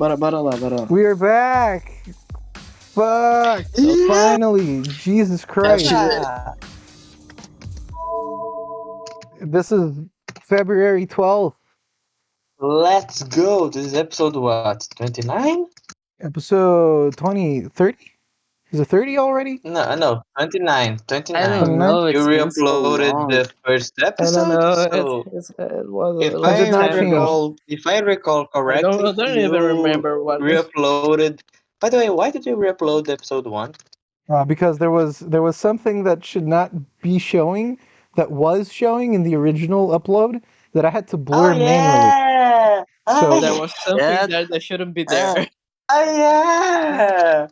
Bora lá. We are back! Fuck! Yeah. Finally! Jesus Christ! Yeah. This is February 12th, Let's go. This is episode what? 29? episode 20, 30? Is it 30 already? No, 29. 29. I don't 29? know. You It's been so re-uploaded long. the first I don't episode, know. so It was a if I long did not time ago. if I recall I correctly, don't you even remember what. re-uploaded. By the way, why did you re-upload episode 1? Because there was something that should not be showing, that was showing in the original upload, that I had to blur manually. yeah. So- There was something yeah. there that shouldn't be there. Yeah.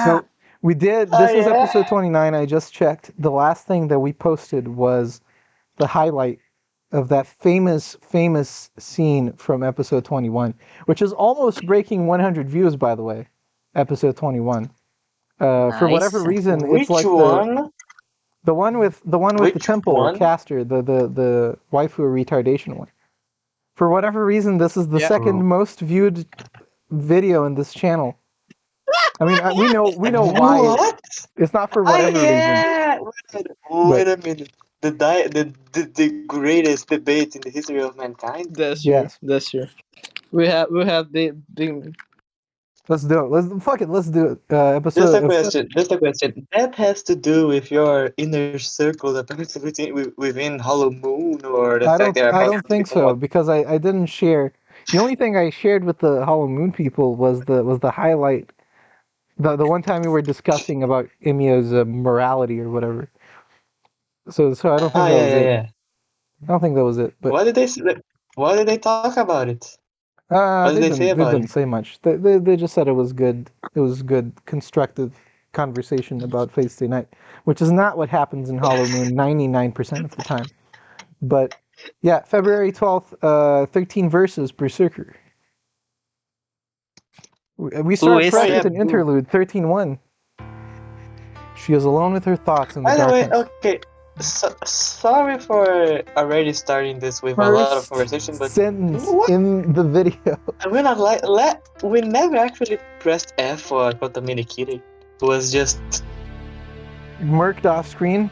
So we did. Oh, This is yeah. episode 29. I just checked. The last thing that we posted was the highlight of that famous scene from episode 21, which is almost breaking 100 views, by the way. Episode 21. For whatever Nice. reason, Which it's like one? the one with the Which temple one? Caster, the waifu retardation one. For whatever reason, this is the Yeah. second most viewed video in this channel. I mean, we know why. What? It's not for whatever reason. yeah. Wait a minute. The greatest debate in the history of mankind. That's true. Yes. That's true. We have the Let's do it. Let's do it. Episode. Just a question. That has to do with your inner circle, the person within Hollow Moon, or the I fact that I don't think so because I didn't share. The only thing I shared with the Hollow Moon people was the highlight. The one time we were discussing about Emio's morality or whatever. So I don't think that was it. Yeah. I don't think that was it. But What did they say? What did they talk about it? they did they say about didn't it? say much. They just said it was good. It was good, constructive conversation about Fate Stay Night, which is not what happens in Hollow Moon 99% of the time. But yeah, February 12th, 13 verses, Berserker. We start is fresh it? with an interlude, 13-1. She is alone with her thoughts in the By the way, darkness. okay. Sorry for already starting this with a lot of First conversation, but sentence What? in the video. we're not we never actually pressed F for Kotominikiri. It was just Murked off screen.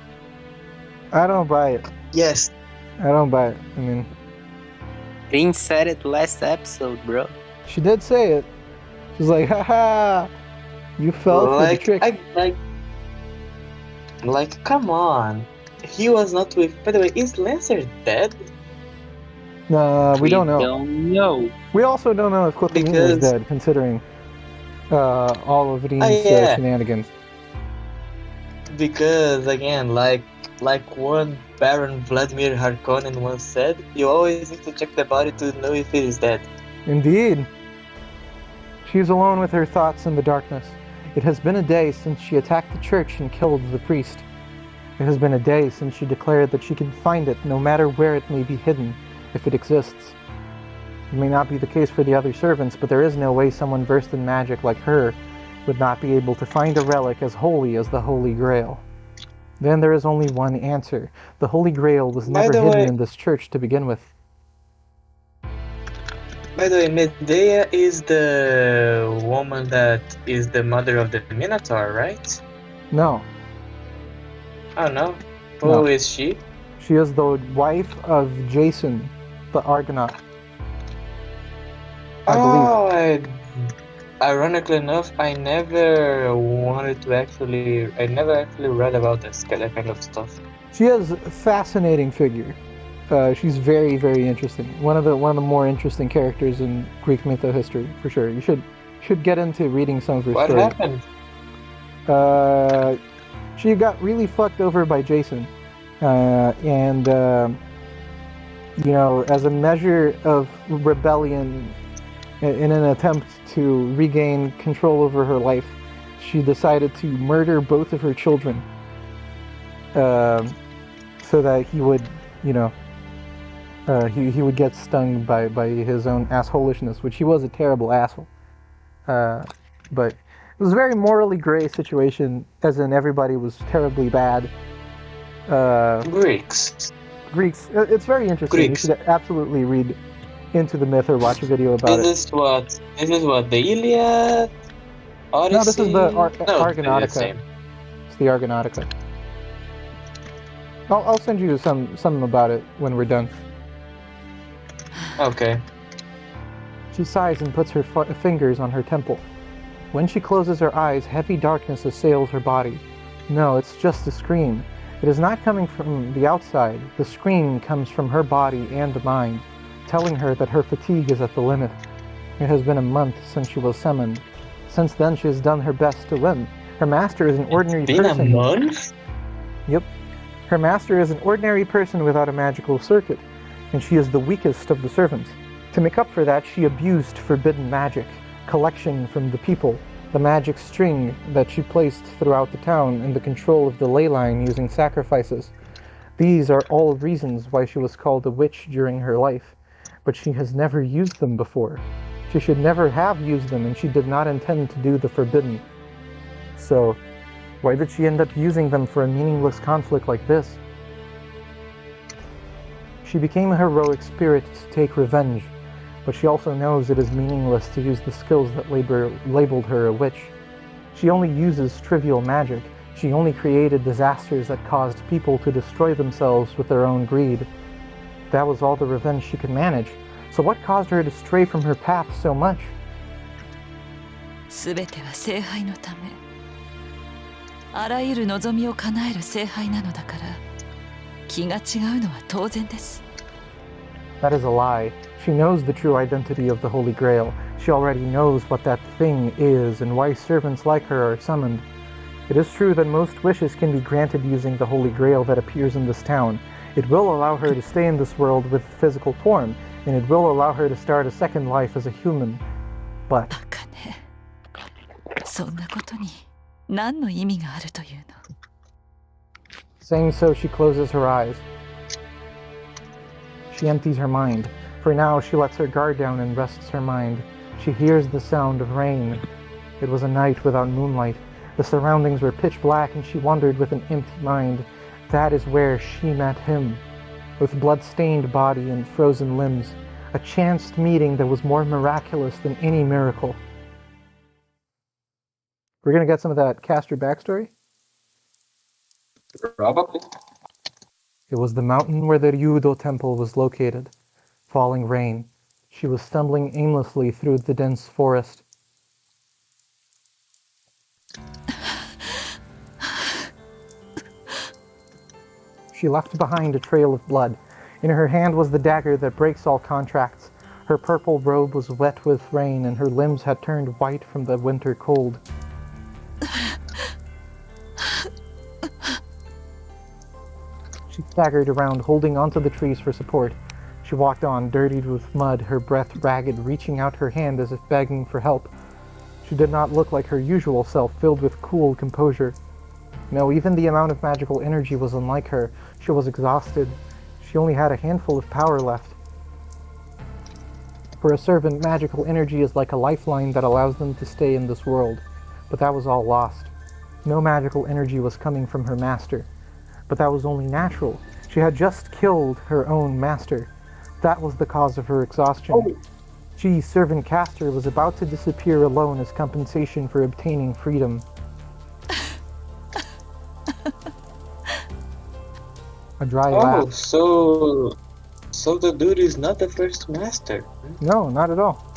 I don't buy it. yes. I don't buy it. I mean, Green said it last episode, bro. she did say it. She's like, haha, you fell for the trick. Like, come on. He was not with. By the way, is Lancer dead? We don't know. Don't know. We also don't know if Kotomina is Because- dead, considering all of Rin's yeah. shenanigans. Because again, like one Baron Vladimir Harkonnen once said, you always need to check the body to know if it is dead. Indeed. She is alone with her thoughts in the darkness. It has been a day since she attacked the church and killed the priest. It has been a day since she declared that she can find it no matter where it may be hidden, if it exists. It may not be the case for the other servants, but there is no way someone versed in magic like her would not be able to find a relic as holy as the Holy Grail. Then there is only one answer. The Holy Grail was By never the hidden way- in this church to begin with. By the way, Medea is the woman that is the mother of the Minotaur, right? No, Oh no. No. Who is she? she is the wife of Jason, the Argonaut. I believe. Ironically enough, I never actually read about that kind of stuff. She is a fascinating figure. She's very, very interesting. One of the more interesting characters in Greek mytho history, for sure. You should get into reading some of her What stories. happened? She got really fucked over by Jason, and you know, as a measure of rebellion, in an attempt to regain control over her life, she decided to murder both of her children, so that he would, you know, he would get stung by his own assholishness, which he was a terrible asshole. But it was a very morally gray situation, as in everybody was terribly bad. Greeks. Greeks. It's very interesting. Greeks. You should absolutely read into the myth or watch a video about it. This is what the Iliad, Odyssey. No, this is the no, the Argonautica. same. It's the Argonautica. I'll send you something about it when we're done. Okay. She sighs and puts her fingers on her temple. When she closes her eyes, heavy darkness assails her body. No, it's just a scream. It is not coming from the outside. The scream comes from her body and mind, telling her that her fatigue is at the limit. It has been a month since she was summoned. Since then, she has done her best to win. Her master is an ordinary person. It's been a month? Yep. Her master is an ordinary person without a magical circuit, and she is the weakest of the servants. To make up for that, she abused forbidden magic, collection from the people, the magic string that she placed throughout the town, and the control of the ley line using sacrifices. These are all reasons why she was called a witch during her life, but she has never used them before. She should never have used them, and she did not intend to do the forbidden. So, why did she end up using them for a meaningless conflict like this? She became a heroic spirit to take revenge, but she also knows it is meaningless to use the skills that labeled her a witch. She only uses trivial magic. She only created disasters that caused people to destroy themselves with their own greed. That was all the revenge she could manage. So what caused her to stray from her path so much? すべては聖杯のため。あらゆる望みを叶える聖杯なのだから、気が違うのは当然です。That is a lie. She knows the true identity of the Holy Grail. She already knows what that thing is and why servants like her are summoned. It is true that most wishes can be granted using the Holy Grail that appears in this town. It will allow her to stay in this world with physical form, and it will allow her to start a second life as a human. But バカね。そんなことに何の意味があるというの。saying so, she closes her eyes. She empties her mind. For now, she lets her guard down and rests her mind. She hears the sound of rain. It was a night without moonlight. The surroundings were pitch black, and she wandered with an empty mind. That is where she met him. With blood-stained body and frozen limbs. A chanced meeting that was more miraculous than any miracle. We're gonna get some of that Caster backstory? Probably. It was the mountain where the Ryudo temple was located. Falling rain. She was stumbling aimlessly through the dense forest. She left behind a trail of blood. In her hand was the dagger that breaks all contracts. Her purple robe was wet with rain, and her limbs had turned white from the winter cold. She staggered around, holding onto the trees for support. She walked on, dirtied with mud, her breath ragged, reaching out her hand as if begging for help. She did not look like her usual self, filled with cool composure. No, even the amount of magical energy was unlike her. She was exhausted. She only had a handful of power left. For a servant, magical energy is like a lifeline that allows them to stay in this world. But that was all lost. No magical energy was coming from her master. But that was only natural. She had just killed her own master. That was the cause of her exhaustion. She, servant Caster, was about to disappear alone as compensation for obtaining freedom. A dry laugh. So the dude is not the first master. No, not at all.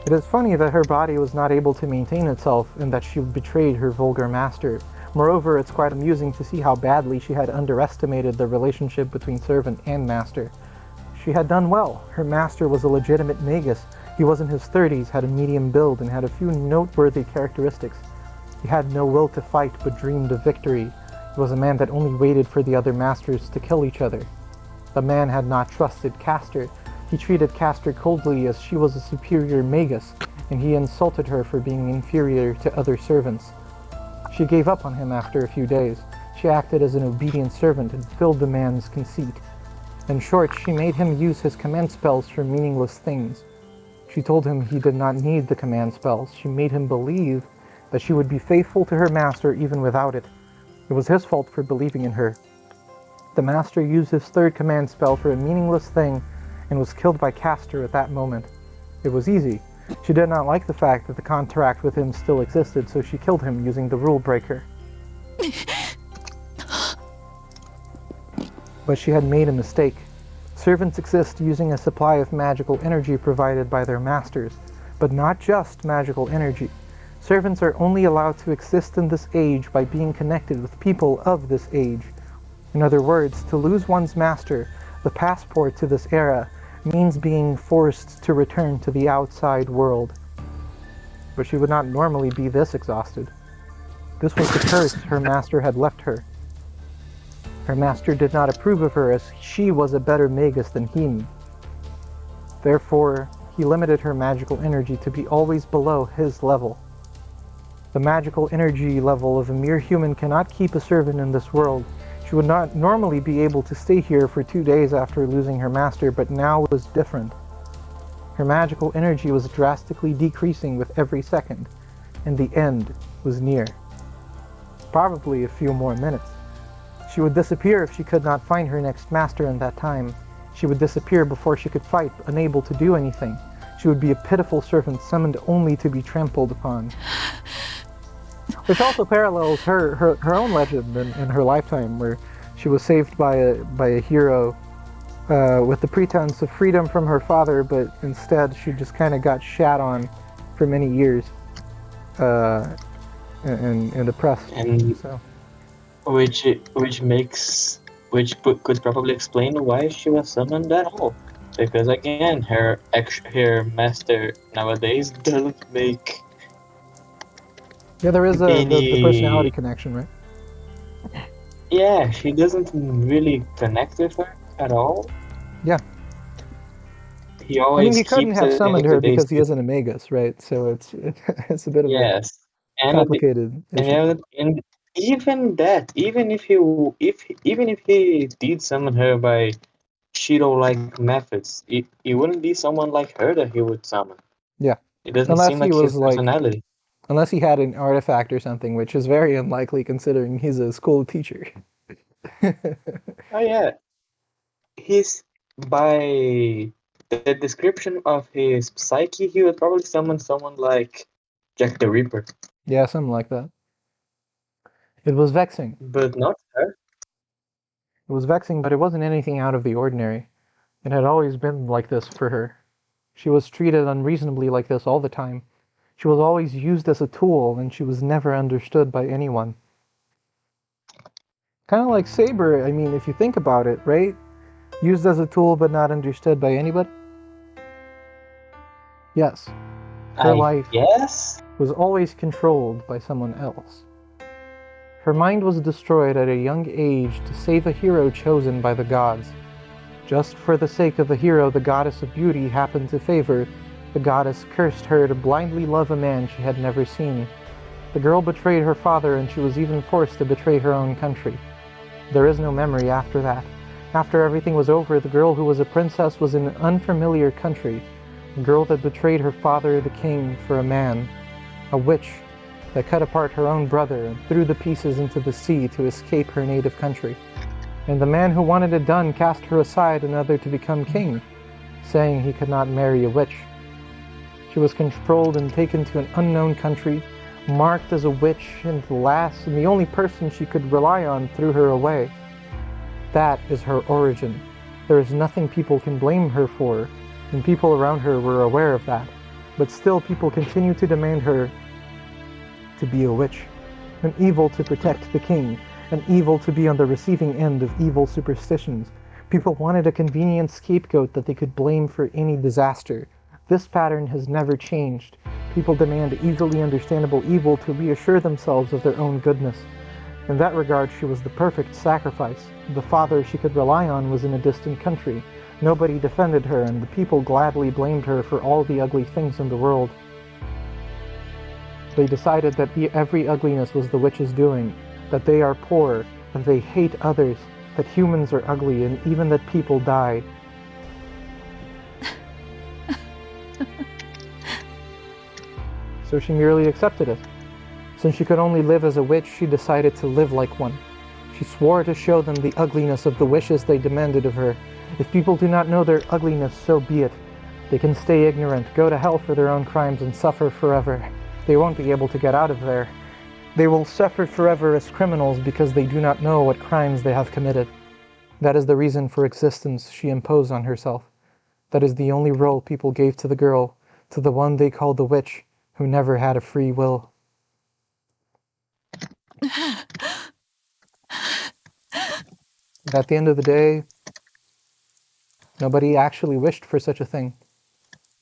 It is funny that her body was not able to maintain itself and that she betrayed her vulgar master. Moreover, it's quite amusing to see how badly she had underestimated the relationship between servant and master. She had done well. Her master was a legitimate magus. He was in his 30s, had a medium build, and had a few noteworthy characteristics. He had no will to fight, but dreamed of victory. He was a man that only waited for the other masters to kill each other. The man had not trusted Caster. He treated Caster coldly as she was a superior magus, and he insulted her for being inferior to other servants. She gave up on him after a few days. She acted as an obedient servant and filled the man's conceit. In short, she made him use his command spells for meaningless things. She told him he did not need the command spells. She made him believe that she would be faithful to her master even without it. It was his fault for believing in her. The master used his third command spell for a meaningless thing, and was killed by Caster at that moment. It was easy. She did not like the fact that the contract with him still existed, so she killed him using the rule breaker. But she had made a mistake. Servants exist using a supply of magical energy provided by their masters, but not just magical energy. Servants are only allowed to exist in this age by being connected with people of this age. In other words, to lose one's master, the passport to this era, means being forced to return to the outside world. But she would not normally be this exhausted. This was the curse her master had left her. Her master did not approve of her, as she was a better magus than him. Therefore, he limited her magical energy to be always below his level. The magical energy level of a mere human cannot keep a servant in this world. She would not normally be able to stay here for 2 days after losing her master, but now was different. Her magical energy was drastically decreasing with every second, and the end was near. Probably a few more minutes. She would disappear if she could not find her next master in that time. She would disappear before she could fight, unable to do anything. She would be a pitiful servant summoned only to be trampled upon. Which also parallels her own legend in her lifetime, where she was saved by a hero with the pretense of freedom from her father, but instead she just kind of got shat on for many years and oppressed. And so. Which could probably explain why she was summoned at all. Because again, her master nowadays doesn't make. Yeah, there is the personality connection, right? Yeah, she doesn't really connect with her at all. Yeah. He always he couldn't keeps have it summoned into her because he these- isn't a magus, right? So it's a bit of a complicated issue. And even that, even if he did summon her by Shiro-like methods, it wouldn't be someone like her that he would summon. Yeah. It doesn't Unless seem like he was his like- personality. Unless he had an artifact or something, which is very unlikely considering he's a school teacher. Oh yeah, he's by the description of his psyche, he would probably summon someone like Jack the Ripper, Yeah, something like that. It was vexing. but not her. It was vexing, but it wasn't anything out of the ordinary. It had always been like this for her. She was treated unreasonably like this all the time. She was always used as a tool, and she was never understood by anyone. Kind of like Saber, I mean, if you think about it, right? Used as a tool, but not understood by anybody? Yes. Her life Yes. was always controlled by someone else. Her mind was destroyed at a young age to save a hero chosen by the gods. Just for the sake of a hero the goddess of beauty happened to favor, the goddess cursed her to blindly love a man she had never seen. The girl betrayed her father, and she was even forced to betray her own country. There is no memory after that. After everything was over, the girl who was a princess was in an unfamiliar country, a girl that betrayed her father, the king, for a man, a witch that cut apart her own brother and threw the pieces into the sea to escape her native country. And the man who wanted it done cast her aside in order to become king, saying he could not marry a witch. She was controlled and taken to an unknown country, marked as a witch, and the only person she could rely on threw her away. That is her origin. There is nothing people can blame her for, and people around her were aware of that. But still people continue to demand her to be a witch, an evil to protect the king, an evil to be on the receiving end of evil superstitions. People wanted a convenient scapegoat that they could blame for any disaster. This pattern has never changed. People demand easily understandable evil to reassure themselves of their own goodness. In that regard, she was the perfect sacrifice. The father she could rely on was in a distant country. Nobody defended her, and the people gladly blamed her for all the ugly things in the world. They decided that every ugliness was the witch's doing, that they are poor, that they hate others, that humans are ugly, and even that people die. So she merely accepted it. Since she could only live as a witch, she decided to live like one. She swore to show them the ugliness of the wishes they demanded of her, If people do not know their ugliness, so be it. They can stay ignorant, go to hell for their own crimes, and suffer forever. They won't be able to get out of there. They will suffer forever as criminals because they do not know what crimes they have committed. That is the reason for existence she imposed on herself. That is the only role people gave to the girl, to the one they called the witch, who never had a free will. At the end of the day, nobody actually wished for such a thing.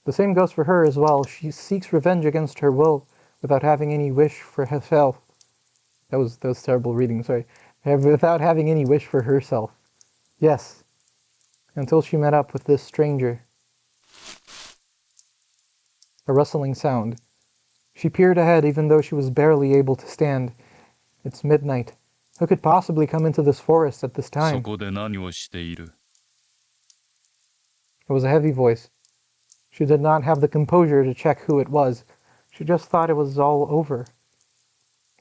The same goes for her as well. She seeks revenge against her will without having any wish for herself. That was terrible reading, sorry. Without having any wish for herself. Yes. Until she met up with this stranger. A rustling sound. She peered ahead even though she was barely able to stand. It's midnight. Who could possibly come into this forest at this time? It was a heavy voice. She did not have the composure to check who it was. She just thought it was all over.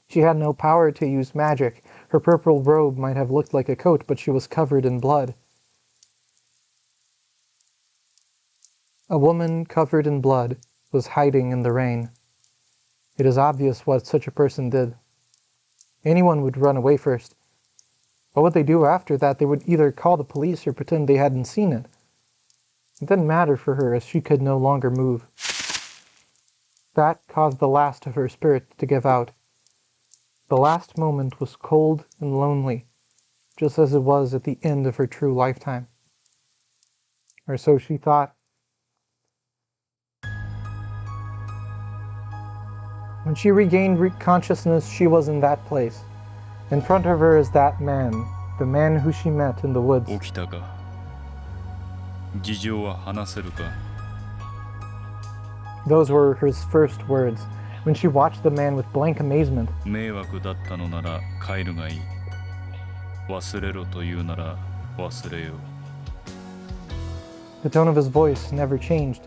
She had no power to use magic. Her purple robe might have looked like a coat, but she was covered in blood. A woman covered in blood was hiding in the rain. It is obvious what such a person did. Anyone would run away first. What would they do after that? They would either call the police or pretend they hadn't seen it. It didn't matter for her as she could no longer move. That caused the last of her spirit to give out. The last moment was cold and lonely, just as it was at the end of her true lifetime. Or so she thought. When she regained consciousness, she was in that place. In front of her is that man, the man who she met in the woods. Those were her first words, when she watched the man with blank amazement. The tone of his voice never changed.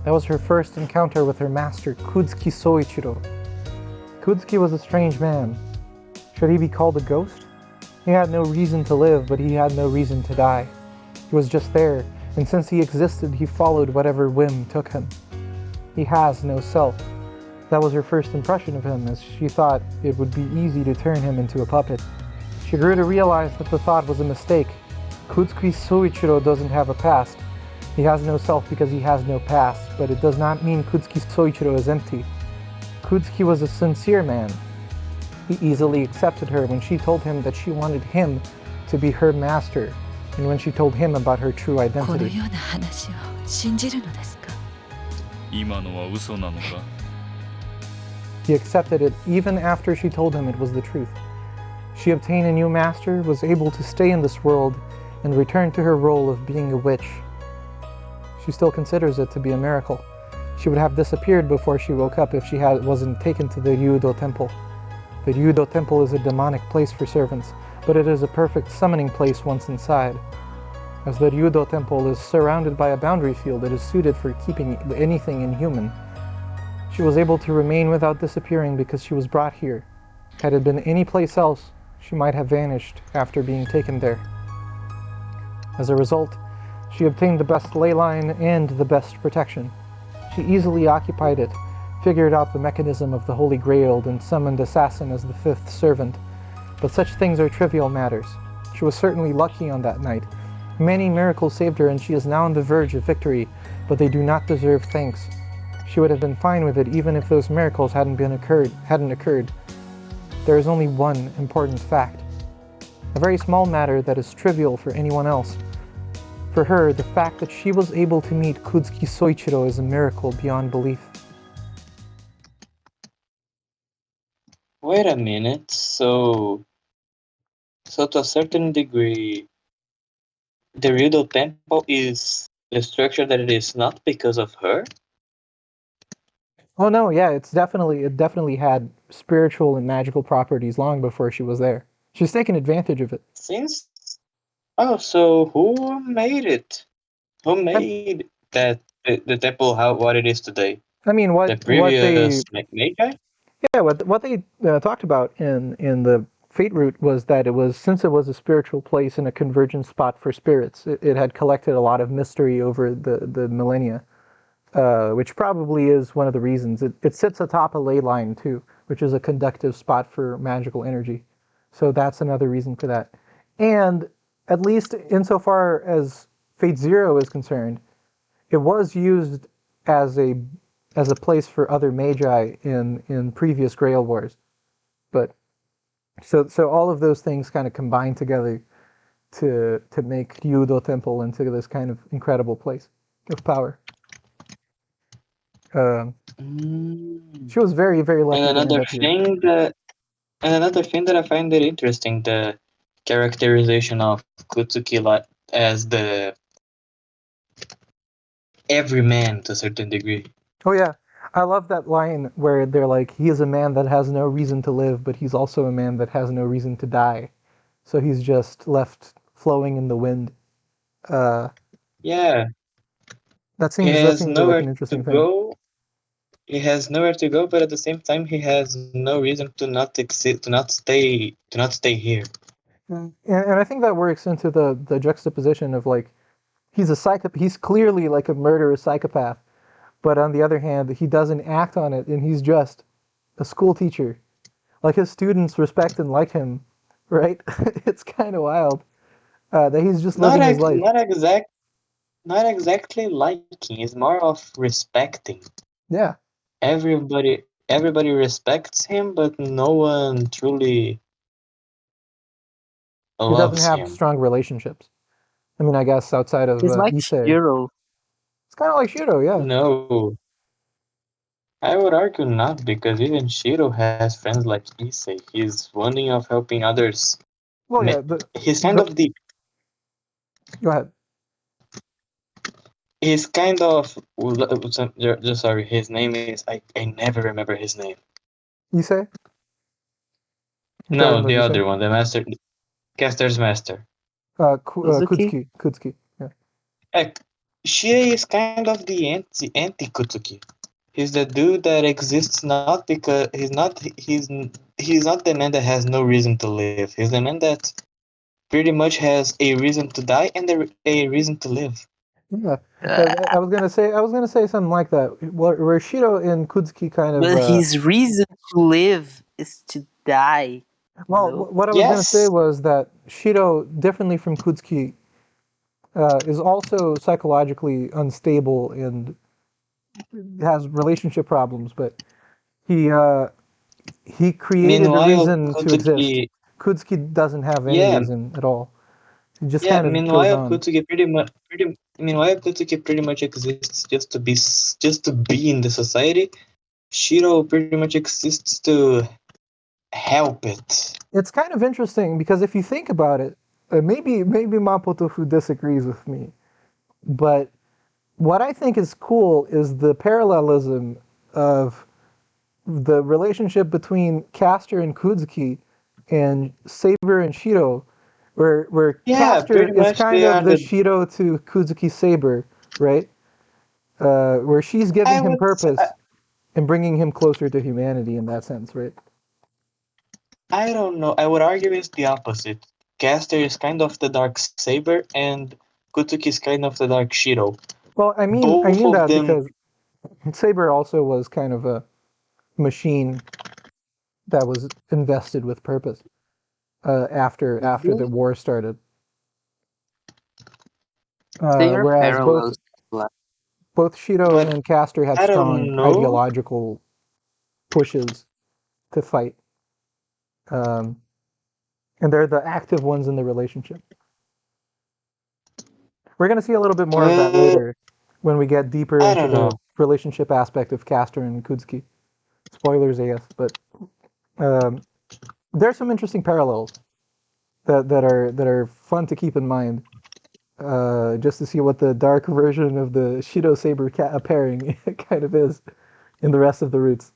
That was her first encounter with her master, XCIII Souichirou. XCIII was a strange man. Should he be called a ghost? He had no reason to live, but he had no reason to die. He was just there, and since he existed, he followed whatever whim took him. He has no self. That was her first impression of him, as she thought it would be easy to turn him into a puppet. She grew to realize that the thought was a mistake. XCIII Souichirou doesn't have a past. He has no self because he has no past, but it does not mean XCIII Souichirou is empty. XCIII was a sincere man. He easily accepted her when she told him that she wanted him to be her master, and when she told him about her true identity. He accepted it even after she told him it was the truth. She obtained a new master, was able to stay in this world, and returned to her role of being a witch. She still considers it to be a miracle. She would have disappeared before she woke up if she wasn't taken to the Ryudo Temple. The Ryudo Temple is a demonic place for servants, but it is a perfect summoning place once inside. As the Ryudo Temple is surrounded by a boundary field, it is suited for keeping anything inhuman. She was able to remain without disappearing because she was brought here. Had it been any place else, she might have vanished after being taken there. As a result, she obtained the best ley line and the best protection. She easily occupied it, figured out the mechanism of the Holy Grail, and summoned Assassin as the fifth servant. But such things are trivial matters. She was certainly lucky on that night. Many miracles saved her, and she is now on the verge of victory, but they do not deserve thanks. She would have been fine with it even if those miracles hadn't occurred. There is only one important fact. A very small matter that is trivial for anyone else. For her, the fact that she was able to meet XCIII Souichirou is a miracle beyond belief. Wait a minute, so to a certain degree, the Ryudo Temple is the structure that it is not because of her? Oh no, yeah, it definitely had spiritual and magical properties long before she was there. She's taken advantage of it. So who made it? Who made that the temple what it is today? I mean, the previous Magi? what they talked about in the Fate Root was that since it was a spiritual place and a convergence spot for spirits, it had collected a lot of mystery over the millennia, which probably is one of the reasons. It sits atop a ley line too, which is a conductive spot for magical energy. So that's another reason for that. And at least insofar as Fate Zero is concerned, it was used as a place for other magi in previous Grail Wars. But so all of those things kind of combine together to make Ryudo Temple into this kind of incredible place of power. She was very, very lucky And to end up here. another thing that I find it interesting, the characterization of Kutsuki as the everyman to a certain degree. Oh yeah, I love that line where they're like, he is a man that has no reason to live, but he's also a man that has no reason to die. So he's just left flowing in the wind. Yeah, That he seems has like nowhere an to interesting thing. go. He has nowhere to go, but at the same time, he has no reason to not exist, to not stay here. And I think that works into the juxtaposition of like, he's a psychopath. He's clearly like a murderous psychopath, but on the other hand, he doesn't act on it, and he's just a school teacher. Like his students respect and like him, right? It's kind of wild that he's just living his life. Not exactly liking. It's more of respecting. Yeah. Everybody respects him, but no one truly He doesn't loves have him. strong relationships. I mean, I guess outside of It's like Issei. Shiro. It's kind of like Shiro, yeah. No, I would argue not, because even Shiro has friends like Issei. He's wanting of helping others. Well, yeah. He's kind of the. Go ahead. He's kind of. Just sorry, his name is. I never remember his name. Issei? No, the other one, the master. Caster's master. Kutsuki. Kutsuki. Yeah. Shiro is kind of the anti Kutsuki. He's the dude that exists not because he's not the man that has no reason to live. He's the man that pretty much has a reason to die and a reason to live. Yeah. I was gonna say something like that. Where Shiro and Kutsuki kind of. But his reason to live is to die. Well, No? what I was gonna say was that Shiro, differently from Kutsuki, is also psychologically unstable and has relationship problems, but he created a reason to exist. Kutsuki doesn't have any reason at all. He just kind of goes on. Kutsuki pretty much exists just to be in the society. Shiro pretty much exists to help it. It's kind of interesting because if you think about it, maybe Mapo Tofu disagrees with me, but what I think is cool is the parallelism of the relationship between Caster and Kutsuki and Saber and Shiro, where Caster is kind of the Shiro to Kutsuki Saber, right? Where she's giving him purpose and bringing him closer to humanity in that sense, right? I don't know. I would argue it's the opposite. Caster is kind of the dark Saber, and Kutsuki is kind of the dark Shiro. Well, I mean that because Saber also was kind of a machine that was invested with purpose after the war started. Whereas both Shiro and Caster had strong ideological pushes to fight. And they're the active ones in the relationship. We're going to see a little bit more of that later when we get deeper into the relationship aspect of Caster and Kutsuki. Spoilers, I guess, but there's some interesting parallels that are fun to keep in mind. Just to see what the dark version of the Shiro Saber pairing kind of is in the rest of the roots.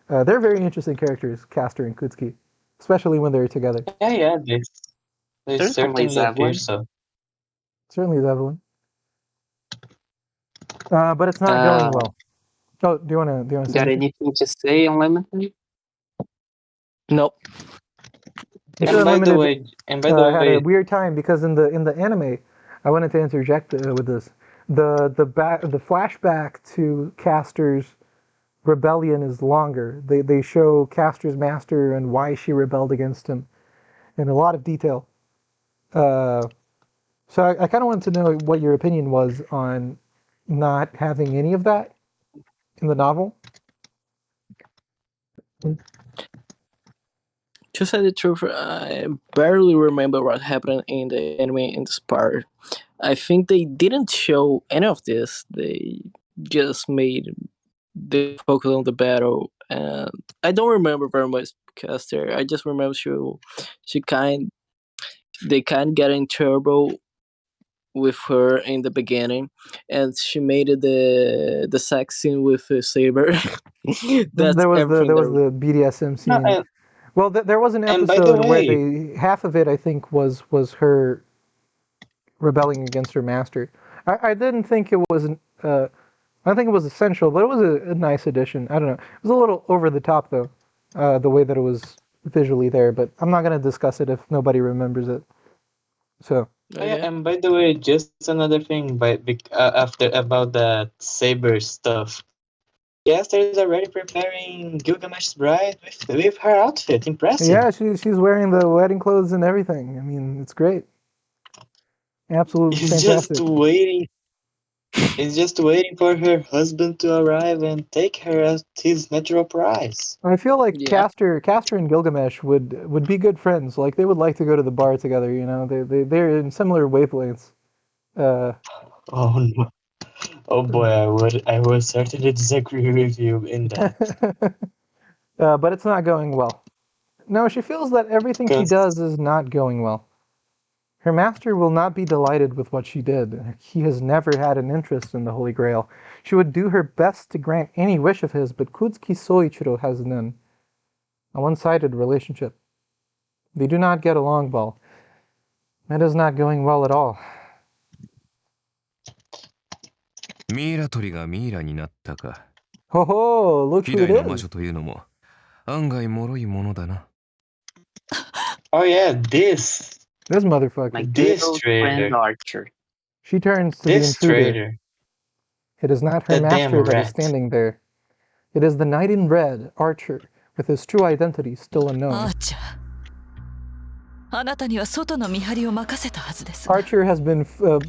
They're very interesting characters, Caster and Kutsuki, especially when they're together. Yeah, they certainly appear so. Certainly Zevlen. But it's not going well. Oh, do you want to say anything to say on Limited? Nope. Mr. And by the Unlimited way, and by the had a way, weird time because in the anime, I wanted to interject with this. The flashback to Caster's rebellion is longer. They show Caster's master and why she rebelled against him in a lot of detail. So I kind of wanted to know what your opinion was on not having any of that in the novel. To say the truth, I barely remember what happened in the anime in this part. I think they didn't show any of this. They just made the focus on the battle, and I don't remember very much Caster. I just remember they kind get in trouble with her in the beginning, and she made it the sex scene with Saber. That's there was everything. the BDSM scene. no, Well, there was an and by the episode where way, half of it I think was her rebelling against her master. I didn't think it was I think it was essential, but it was a nice addition. I don't know. It was a little over the top though, the way that it was visually there. But I'm not gonna discuss it if nobody remembers it. So. oh yeah, and by the way, just another thing, after about that saber stuff, Caster is already preparing Gilgamesh's bride with her outfit. Impressive. Yeah, she's wearing the wedding clothes and everything. I mean, it's great. Absolutely He's fantastic. just waiting. He's just waiting for her husband to arrive and take her as his natural prize. I feel like Yeah. Caster and Gilgamesh would be good friends. Like they would like to go to the bar together. You know, they're in similar wavelengths. Oh no! Oh boy, I would certainly disagree with you in that. But it's not going well. No, she feels that everything she does is not going well. Her master will not be delighted with what she did. He has never had an interest in the Holy Grail. She would do her best to grant any wish of his, but Kutsuki Soichiro has none. A one-sided relationship. They do not get along well. That is not going well at all. ミイラ取りがミイラになったか。 Ho ho, look 希 who 代 it の魔 is. 女というのも案外脆いものだな。 Oh yeah, this This motherfucker. My This good old traitor. friend Archer. She turns to the this intruder. traitor. It is not her The damn master that is rat. standing there. It is the knight in red, Archer, with his true identity still unknown. アーチャーあなたには外の見張りを任せたはずですが Archer has been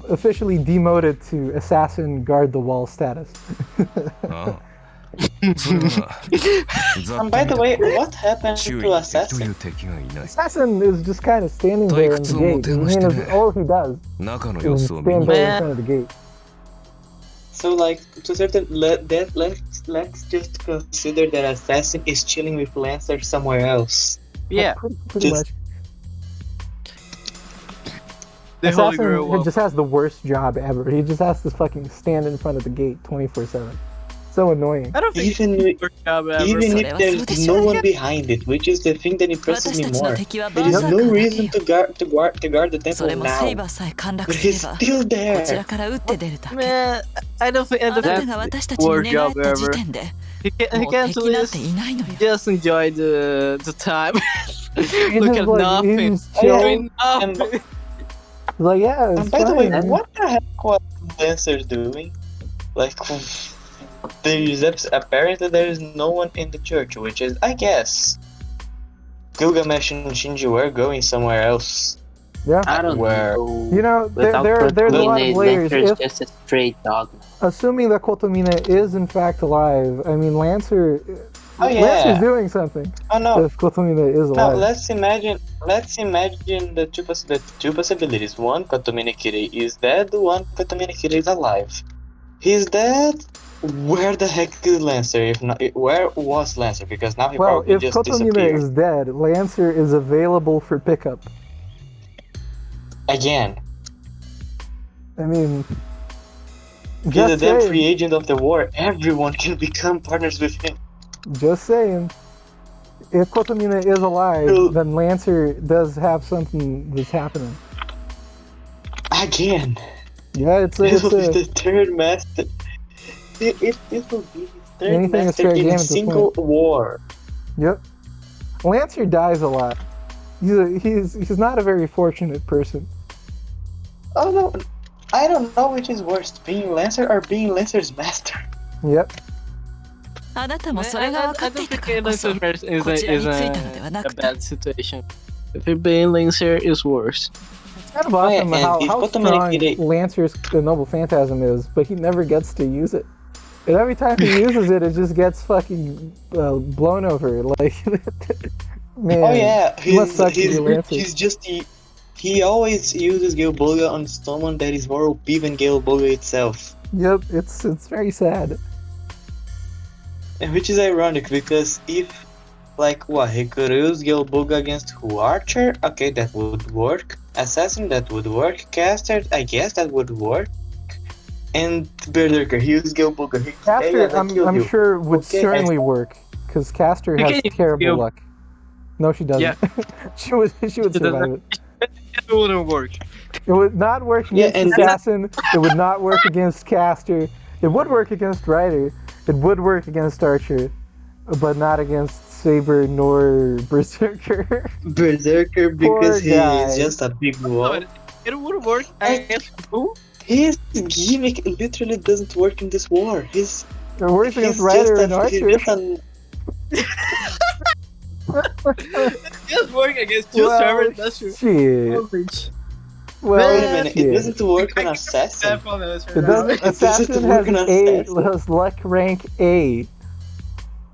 officially demoted to assassin guard the wall status. ああ。それはな、ざっ And と by 見 the た way, ところ what happened 周囲 to に敵とい Assassin? う敵がいない。 Assassin is just kind of standing there in the gate. I mean, it's all he does 中の様 is 子を見 stand に there in front of the gate. So like to certain let's just consider that Assassin is chilling with Lancer somewhere else. Yeah, Pretty Just- much. the Holy Assassin Grail. just has the worst job ever. He just has to fucking stand in front of the gate 24/7. So annoying. I don't think Even it's the worst job ever. even So if there's no one behind it, which is the thing that impresses 私 me たちの more. 敵は There バー is サー no カーだけ reason よ to guard the それ temple もセイ now. バーさえ陥落 But すれ he's ば still こちら there. から撃って出るだけ Man, I don't think あなた that's が the 私たちに worst 寝返っ job た時 ever. 点で He もう can't 敵なんて just いないのよ enjoy the time. He's Look just at like, nothing. he's chill. Doing And, nothing. He's like, yeah, it's and by the way, fine. what the heck was Lancer doing? Like, apparently there is no one in the church, which is, I guess, Gilgamesh and Shinji were going somewhere else. Yeah. I don't Where- know. You know, Without there's a lot of Kotomine, layers. Lancer is If, just a straight dog. assuming that Kotomine is in fact alive, I mean, Lancer's doing something. Oh no. If Kotomine is Now alive. let's imagine the two possibilities. One, Kotomine Kirei is dead. One, Kotomine Kirei is alive. He's dead. Where the heck is Lancer? If not, where was Lancer? Because now he Well, probably if just Kotomine disappeared is dead, Lancer is available for pickup. again. I mean, He's a just damn saying. free agent of the war. Everyone can become partners with him. Just saying. If Kotomine is alive, then Lancer does have something that's happening. Again. Yeah, it's It will be a the third master. It will be his third Anything is master fair in game a at this single war. yep. Lancer dies a lot. He's not a very fortunate person. Oh no, I don't know which is worse, being Lancer or being Lancer's master. Yep. あなたも I それが don't 分かってい think たからこそ Lancer is こちらに is ついたのではな a くて bad situation. If you're being Lancer is worse. It's kind of awesome and how he's strong automatically- Lancer's Noble Phantasm is, but he never gets to use it. And every time he uses it, it just gets fucking blown over. Like, man. Oh yeah, it must suck to be Lancer. he's just he always uses Gilboga on someone that is more OP than Gilboga itself. Yep, it's very sad. And which is ironic because if, like, what, he could use Gilboga against who? Archer? Okay, that would work. Assassin, that would work. Caster, I guess that would work. And Berserker, he used Gilboga. Caster, I'm sure would Okay, certainly work, because Caster You has can use terrible Gil- luck. No, she doesn't. Yeah. she would survive it. It wouldn't work. It would not work Yeah, against and- Assassin. It would not work against Caster. It would work against Rider. It would work against Archer, but not against Saber nor Berserker. Berserker Poor because he guy. is just a big wall. It would work against who? His gimmick literally doesn't work in this war. It works against Rider and Archer. Just work against two servers. That's true. Shit. Well, Wait a minute, shit. it doesn't work on Assassin. It doesn't. It Assassin doesn't has work on A. Assassin. Has luck rank A.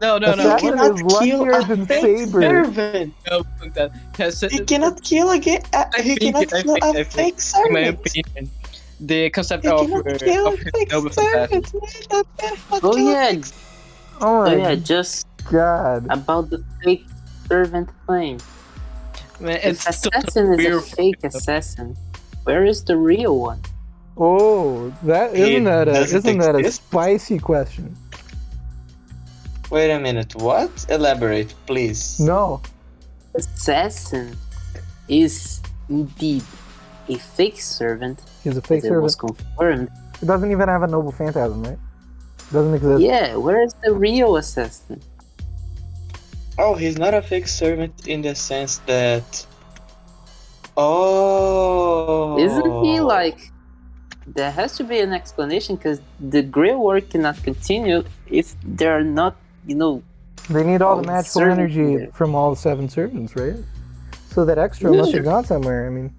No. Assassin cannot is kill luckier a than fake Saber. servant. No, fuck that. He cannot kill again. He cannot kill a fake In my servant. opinion, the concept He of cannot kill a of fake Noble Fantasm. servant. Oh yeah, Oh oh my yeah, just god. about the fake servant thing. Man, If it's assassin is a weird. fake assassin, where is the real one? Oh, that It isn't that doesn't a exist? spicy question? Wait a minute, what? Elaborate, please. No. Assassin is indeed a fake servant. He's a fake As it was servant. confirmed. It doesn't even have a noble phantasm, right? Doesn't exist. Yeah, where is the real assassin? Oh, he's not a fake servant in the sense that. Oh. Isn't he like? There has to be an explanation because the Grail work cannot continue if there are not, They need all the Oh, magical servant energy there. from all the 7 servants, right? So that extra Yeah. must have gone somewhere. I mean,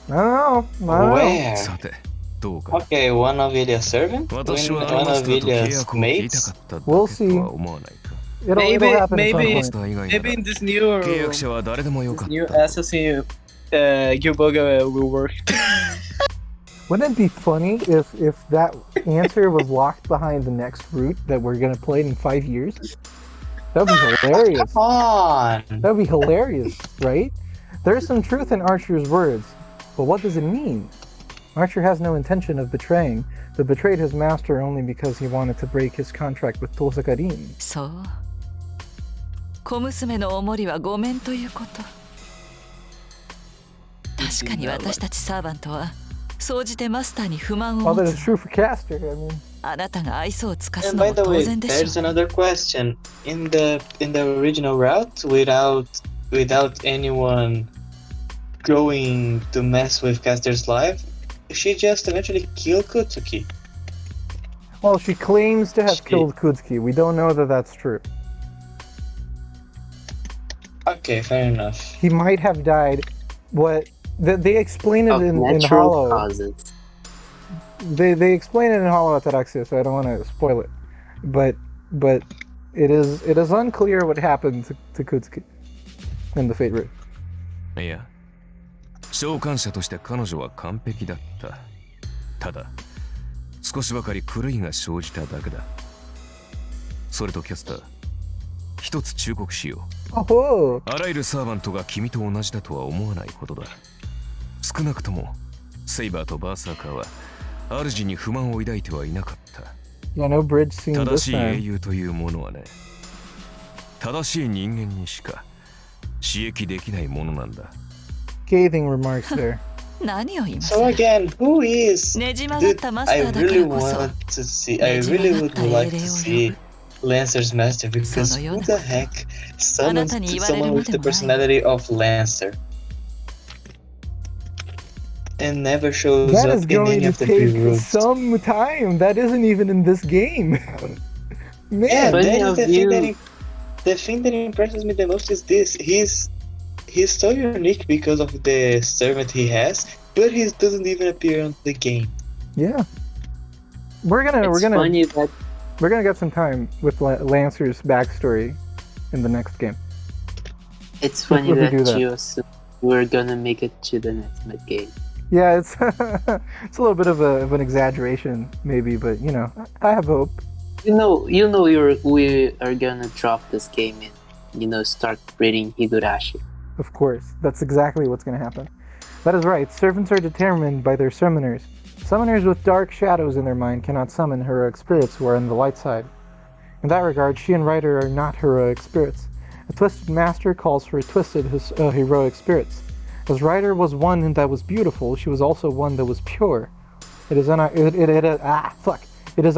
I don't know. I don't know. Where? さてどうか Okay, one of it a servant? 私は One マ of スター it と契 is 約を聞いた mates? かっただ We'll け see. とは思わないか It'll Maybe- happen at some maybe- マ point. スター以外な Maybe ら in this new 契約者は誰でもよかっ new た assassin, Gilboga will work. Wouldn't it be funny if that answer was locked behind the next route that we're gonna play in 5 years? That'd be hilarious. Come on! That'd be hilarious, right? There's some truth in Archer's words, but what does it mean? Archer has no intention of betraying, but betrayed his master only because he wanted to break his contract with Tosakarin. そう小娘のおもりはごめんということ確かに私たちサーバントは総じてマスターに不満を All 持 that つ is true for Caster, I mean. あなたが愛想を尽かす And の by も the 当 way, 然でし there's ょう another question. In the original route, without anyone going to mess with Caster's life, she just eventually killed Kutsuki. Well, she claims to have She- killed Kutsuki. We don't know that that's true. Okay, fair enough. He might have died. They explain it Of in natural Hollow. causes. They explain it in Hollow Ataraxia, so I don't want to spoil it. But it is unclear what happened to Kutsuki in the Fate Route. いや召喚者として彼女は完璧だったただ少しばかり狂いが生じただけだそれとキャスター一つ忠告しよう Oh, あらゆるサーバントが君と同じだとは思わないことだ少なくともセイバーとバーサーカーは主に不満を抱いてはいなかった yeah, no bridge scene 正 this しい英 time. 雄というものはね正しい人間にしか刺激できないものなんだ Scathing remarks there. 何を言います So again, who is? ねじ曲がっ Dude, たマスタ I ーだか really らこそ want to see. I really would like to see Lancer's master because who the heck summons someone with the personality of Lancer and never shows That up is in going any to of the take pre-rooms? some time. That isn't even in this game. Man. Yeah, Funny that is of the thing you. the thing that impresses me the most is this. He's so unique because of the servant he has, but he doesn't even appear on the game. Yeah. We're gonna Funny that get some time with Lancer's backstory in the next game. it's funny If we that do that. you assume we're gonna make it to the next mid game. Yeah, it's it's a little bit of an exaggeration, maybe, but I have hope. We are gonna drop this game and start reading Higurashi. Of course, that's exactly what's going to happen. That is right. Servants are determined by their summoners. Summoners with dark shadows in their mind cannot summon heroic spirits who are on the light side. In that regard, she and Ryder are not heroic spirits. A twisted master calls for twisted heroic spirits. As Ryder was one that was beautiful, she was also one that was pure. It is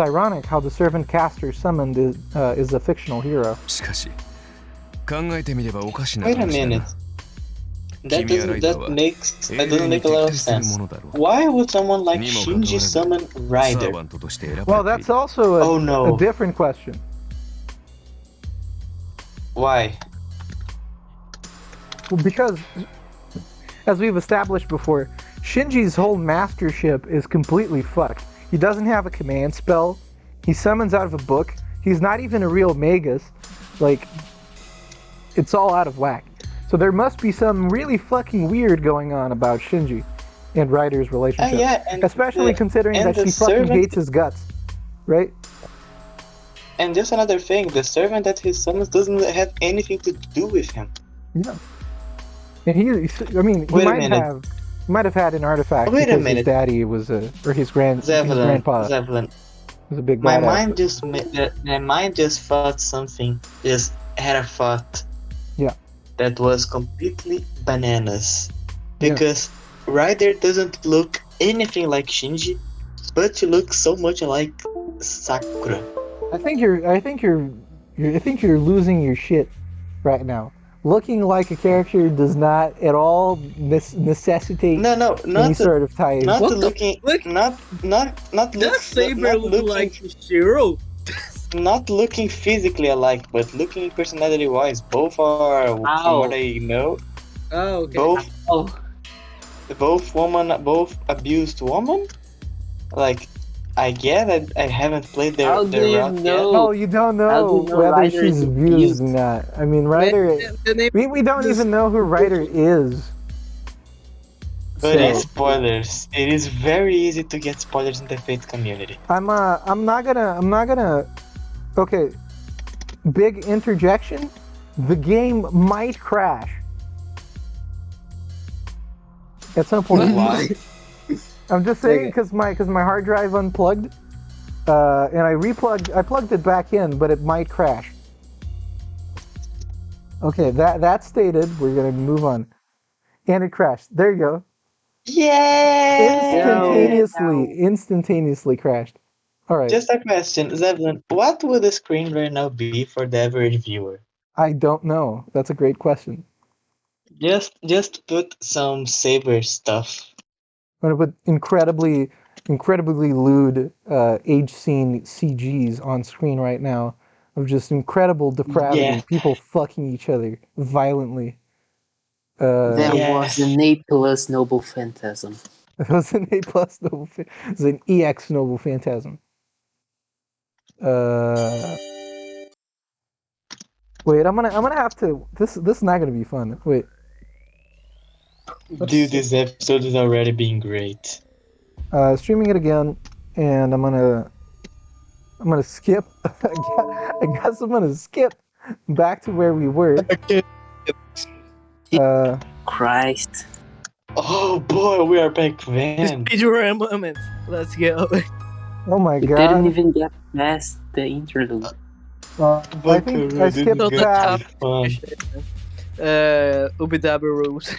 ironic how the servant Caster summoned is a fictional hero. しかし考えてみればおかしな Wait a 話だ minute. な That doesn't make a lot of sense. Why would someone like Shinji summon サー Ryder? バントとして選ばれている Well, that's also Oh, no. a different question. Why? Well, because, as we've established before, Shinji's whole mastership is completely fucked. He doesn't have a command spell. He summons out of a book. He's not even a real Magus. Like, it's all out of whack. So there must be some really fucking weird going on about Shinji and Ryder's relationship. Yeah, and especially considering that she fucking hates his guts, right? And just another thing, the servant that he summons doesn't have anything to do with him. Yeah. And he Wait a minute. might have had an artifact Wait a because his minute. daddy was or his grandpa Zevlen. was a big My badass. mind just thought something. Just had a thought. Yeah. That was completely bananas. Because Ryder doesn't look anything like Shinji, but she looks so much like Sakura. I think you're losing your shit right now. Looking like a character does not at all necessitate No, any not sort of tie. not What the looking, fuck? not That saber look like Shiro. not looking physically alike, but looking personality-wise. Both are, from what I know, Oh, okay. both abused woman. Like, I get that I haven't played their How do you route know? Oh, you don't How know do you know whether Ryder she's is abused abused? or not. I mean, Ryder. The name We don't even know who Ryder is. But So- it's spoilers. It is very easy to get spoilers in the Fate community. I'm not gonna. Okay, big interjection. The game might crash at some point. Why? I'm just saying because my hard drive unplugged, and I plugged it back in, but it might crash. Okay, that stated, we're gonna move on. And it crashed. There you go. Yay! Instantaneously crashed. All right. Just a question, Zevlen. What would the screen right now be for the average viewer? I don't know. That's a great question. Just put some saber stuff. I'm gonna put incredibly lewd age scene CGs on screen right now of just incredible depravity, Yeah. people fucking each other violently. There Yes. was an A+ Noble Phantasm. It was an A+ noble. It was an EX noble phantasm. Wait, I'm gonna have to. This is not gonna be fun. Wait. Dude, this episode is already being great. Streaming it again, and I'm gonna skip. I guess I'm gonna skip back to where we were. Christ. Oh boy, we are back then. Speedrun moment. Let's go. Oh my We god! didn't even get past the interlude. I think I skipped So the past. top Fun. UBW rules.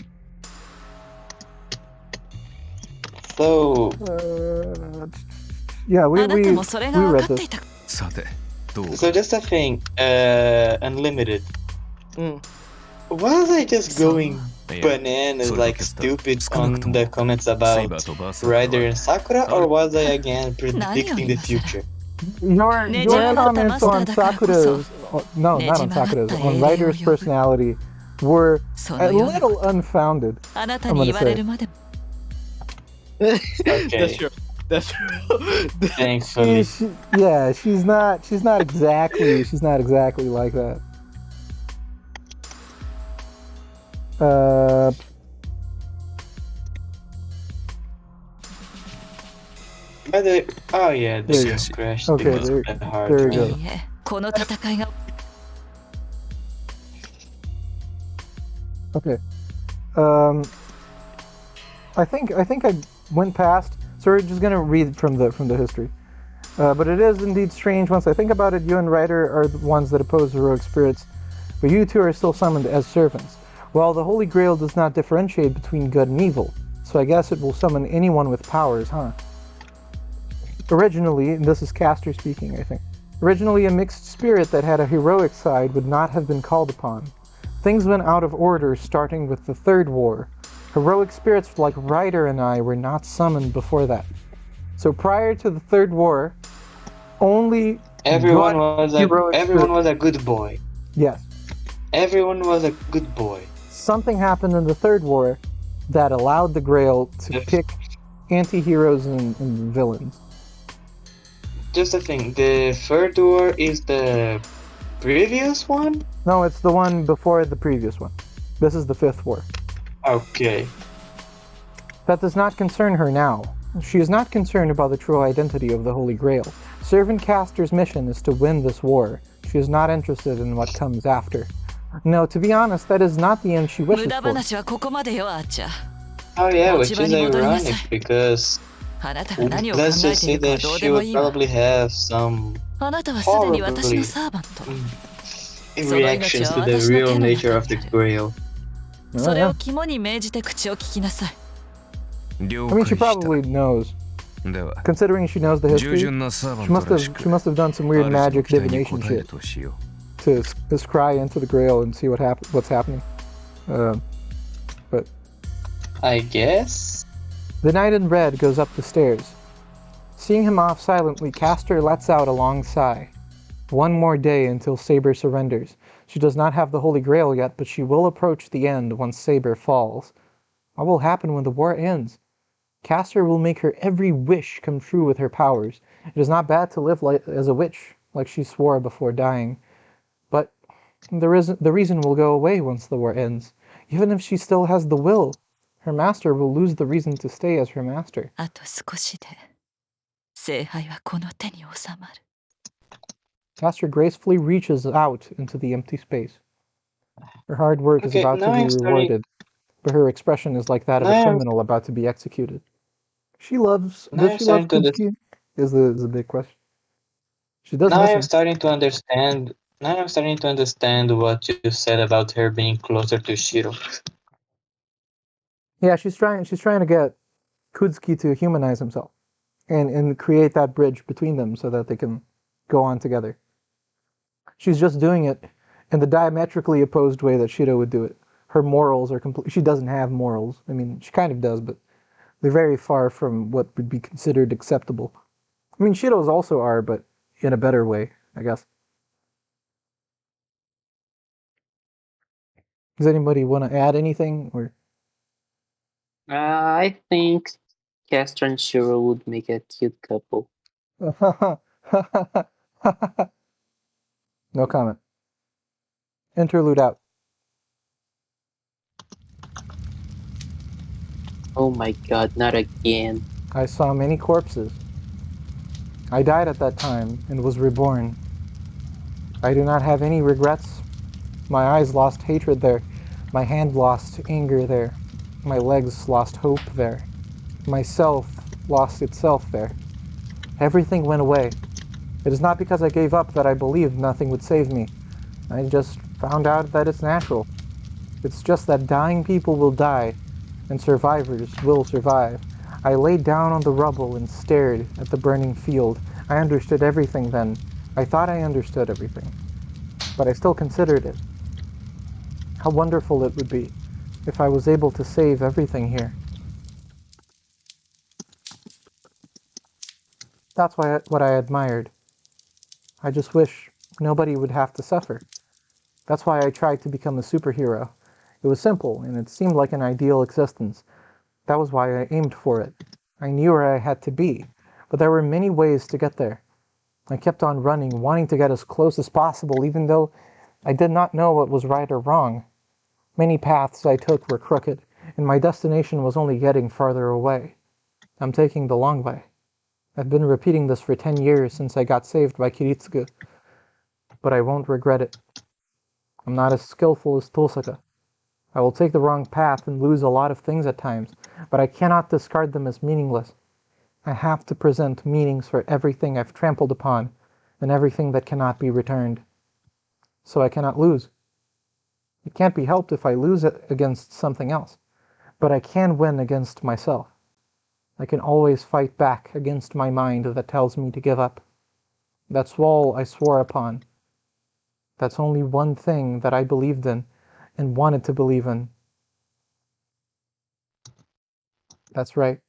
So, Yeah, we あなたもそれが分 read かって this. いたさて So just a thing, Unlimited. Mm. Was I just going いや bananas それと like キャスタ stupid 少なくと on も the comments セイ about バーとバーサーカー Ryder は and Sakura, or was I again predicting the future? Your Nejima comments on Tamasta Sakura's, no, not on Nejima Sakura's, Hatta on Eirei Ryder's Yoyobu. personality were そ a のような little unfounded. あなた I'm に gonna 言われ say. るまで Okay. That's true. That's true. Thankfully. Yeah, she's not exactly like that. By the way, oh yeah, the There game you go. crashed Okay, because of there- the hard there you drive. go. いいえこの戦いが Okay. I think I went past. So we're just gonna read from the history. But it is indeed strange. Once I think about it, you and Ryder are the ones that oppose heroic spirits, but you two are still summoned as servants. Well, the Holy Grail does not differentiate between good and evil, so I guess it will summon anyone with powers, huh? Originally, and this is Caster speaking, I think. Originally, a mixed spirit that had a heroic side would not have been called upon. Things went out of order starting with the Third War. Heroic spirits like Ryder and I were not summoned before that. So prior to the Third War, only Everyone good was a good boy. Yes. Everyone was a good boy. Something happened in the Third War that allowed the Grail to Yes. pick anti-heroes and villains. Just a thing, the Third War is the previous one? No, it's the one before the previous one. This is the Fifth War. Okay. That does not concern her now. She is not concerned about the true identity of the Holy Grail. Servant Caster's mission is to win this war. She is not interested in what comes after. No, to be honest, that is not the end she 無 wishes 駄 for. 話はここまでよあーちゃ Oh yeah, which is 持ち場に戻りなさい。 ironic because あなたが何を考 let's え just てい say るかは that どう she でも would いいわ probably have some あなたはすでに私のサーバント reactions to the real nature of the Grail. それを肝に銘じて口を聞きなさい 了 I mean, 解 she した probably knows. では Considering she knows the 従 history, 順なサーバン she ト must ら have しく she must have done some weird 主の magic 期待に divination 応える shit としよ to scry into the Grail and see what's happening. But I guess? the knight in red goes up the stairs. Seeing him off silently, Caster lets out a long sigh. One more day until Saber surrenders. She does not have the Holy Grail yet, but she will approach the end once Saber falls. What will happen when the war ends? Caster will make her every wish come true with her powers. It is not bad to live as a witch, like she swore before dying. But the reason will go away once the war ends. Even if she still has the will, her master will lose the reason to stay as her master. あと少しで聖杯はこの手に収まる Caster gracefully reaches out into the empty space. Her hard work is Okay, about to now be I'm starting- rewarded, but her expression is like that of a Now I'm- criminal about to be executed. She loves. Now I'm Does she love starting to Kutsky? Is the big question. She does Now miss I'm him. starting to understand. Now I'm starting to understand what you said about her being closer to Shiro. Yeah, she's trying to get Kutsky to humanize himself and create that bridge between them so that they can go on together. She's just doing it in the diametrically opposed way that Shiro would do it. Her morals are complete. She doesn't have morals. I mean, she kind of does, but they're very far from what would be considered acceptable. I mean, Shiro's also are, but in a better way, I guess. Does anybody want to add anything? Or I think Caster and Shiro would make a cute couple. no comment. Interlude out. Oh my god, not again. I saw many corpses. I died at that time and was reborn. I do not have any regrets. My eyes lost hatred there. My hand lost anger there. My legs lost hope there. My self lost itself there. Everything went away. It is not because I gave up that I believed nothing would save me. I just found out that it's natural. It's just that dying people will die, and survivors will survive. I lay down on the rubble and stared at the burning field. I understood everything then. I thought I understood everything, but I still considered it. How wonderful it would be if I was able to save everything here. That's what I admired. I just wish nobody would have to suffer. That's why I tried to become a superhero. It was simple, and it seemed like an ideal existence. That was why I aimed for it. I knew where I had to be, but there were many ways to get there. I kept on running, wanting to get as close as possible, even though I did not know what was right or wrong. Many paths I took were crooked, and my destination was only getting farther away. I'm taking the long way. I've been repeating this for 10 years since I got saved by CIII, but I won't regret it. I'm not as skillful as Tosaka. I will take the wrong path and lose a lot of things at times, but I cannot discard them as meaningless. I have to present meanings for everything I've trampled upon and everything that cannot be returned. So I cannot lose. It can't be helped if I lose it against something else, but I can win against myself. I can always fight back against my mind that tells me to give up. That's all I swore upon. That's only one thing that I believed in and wanted to believe in. That's right.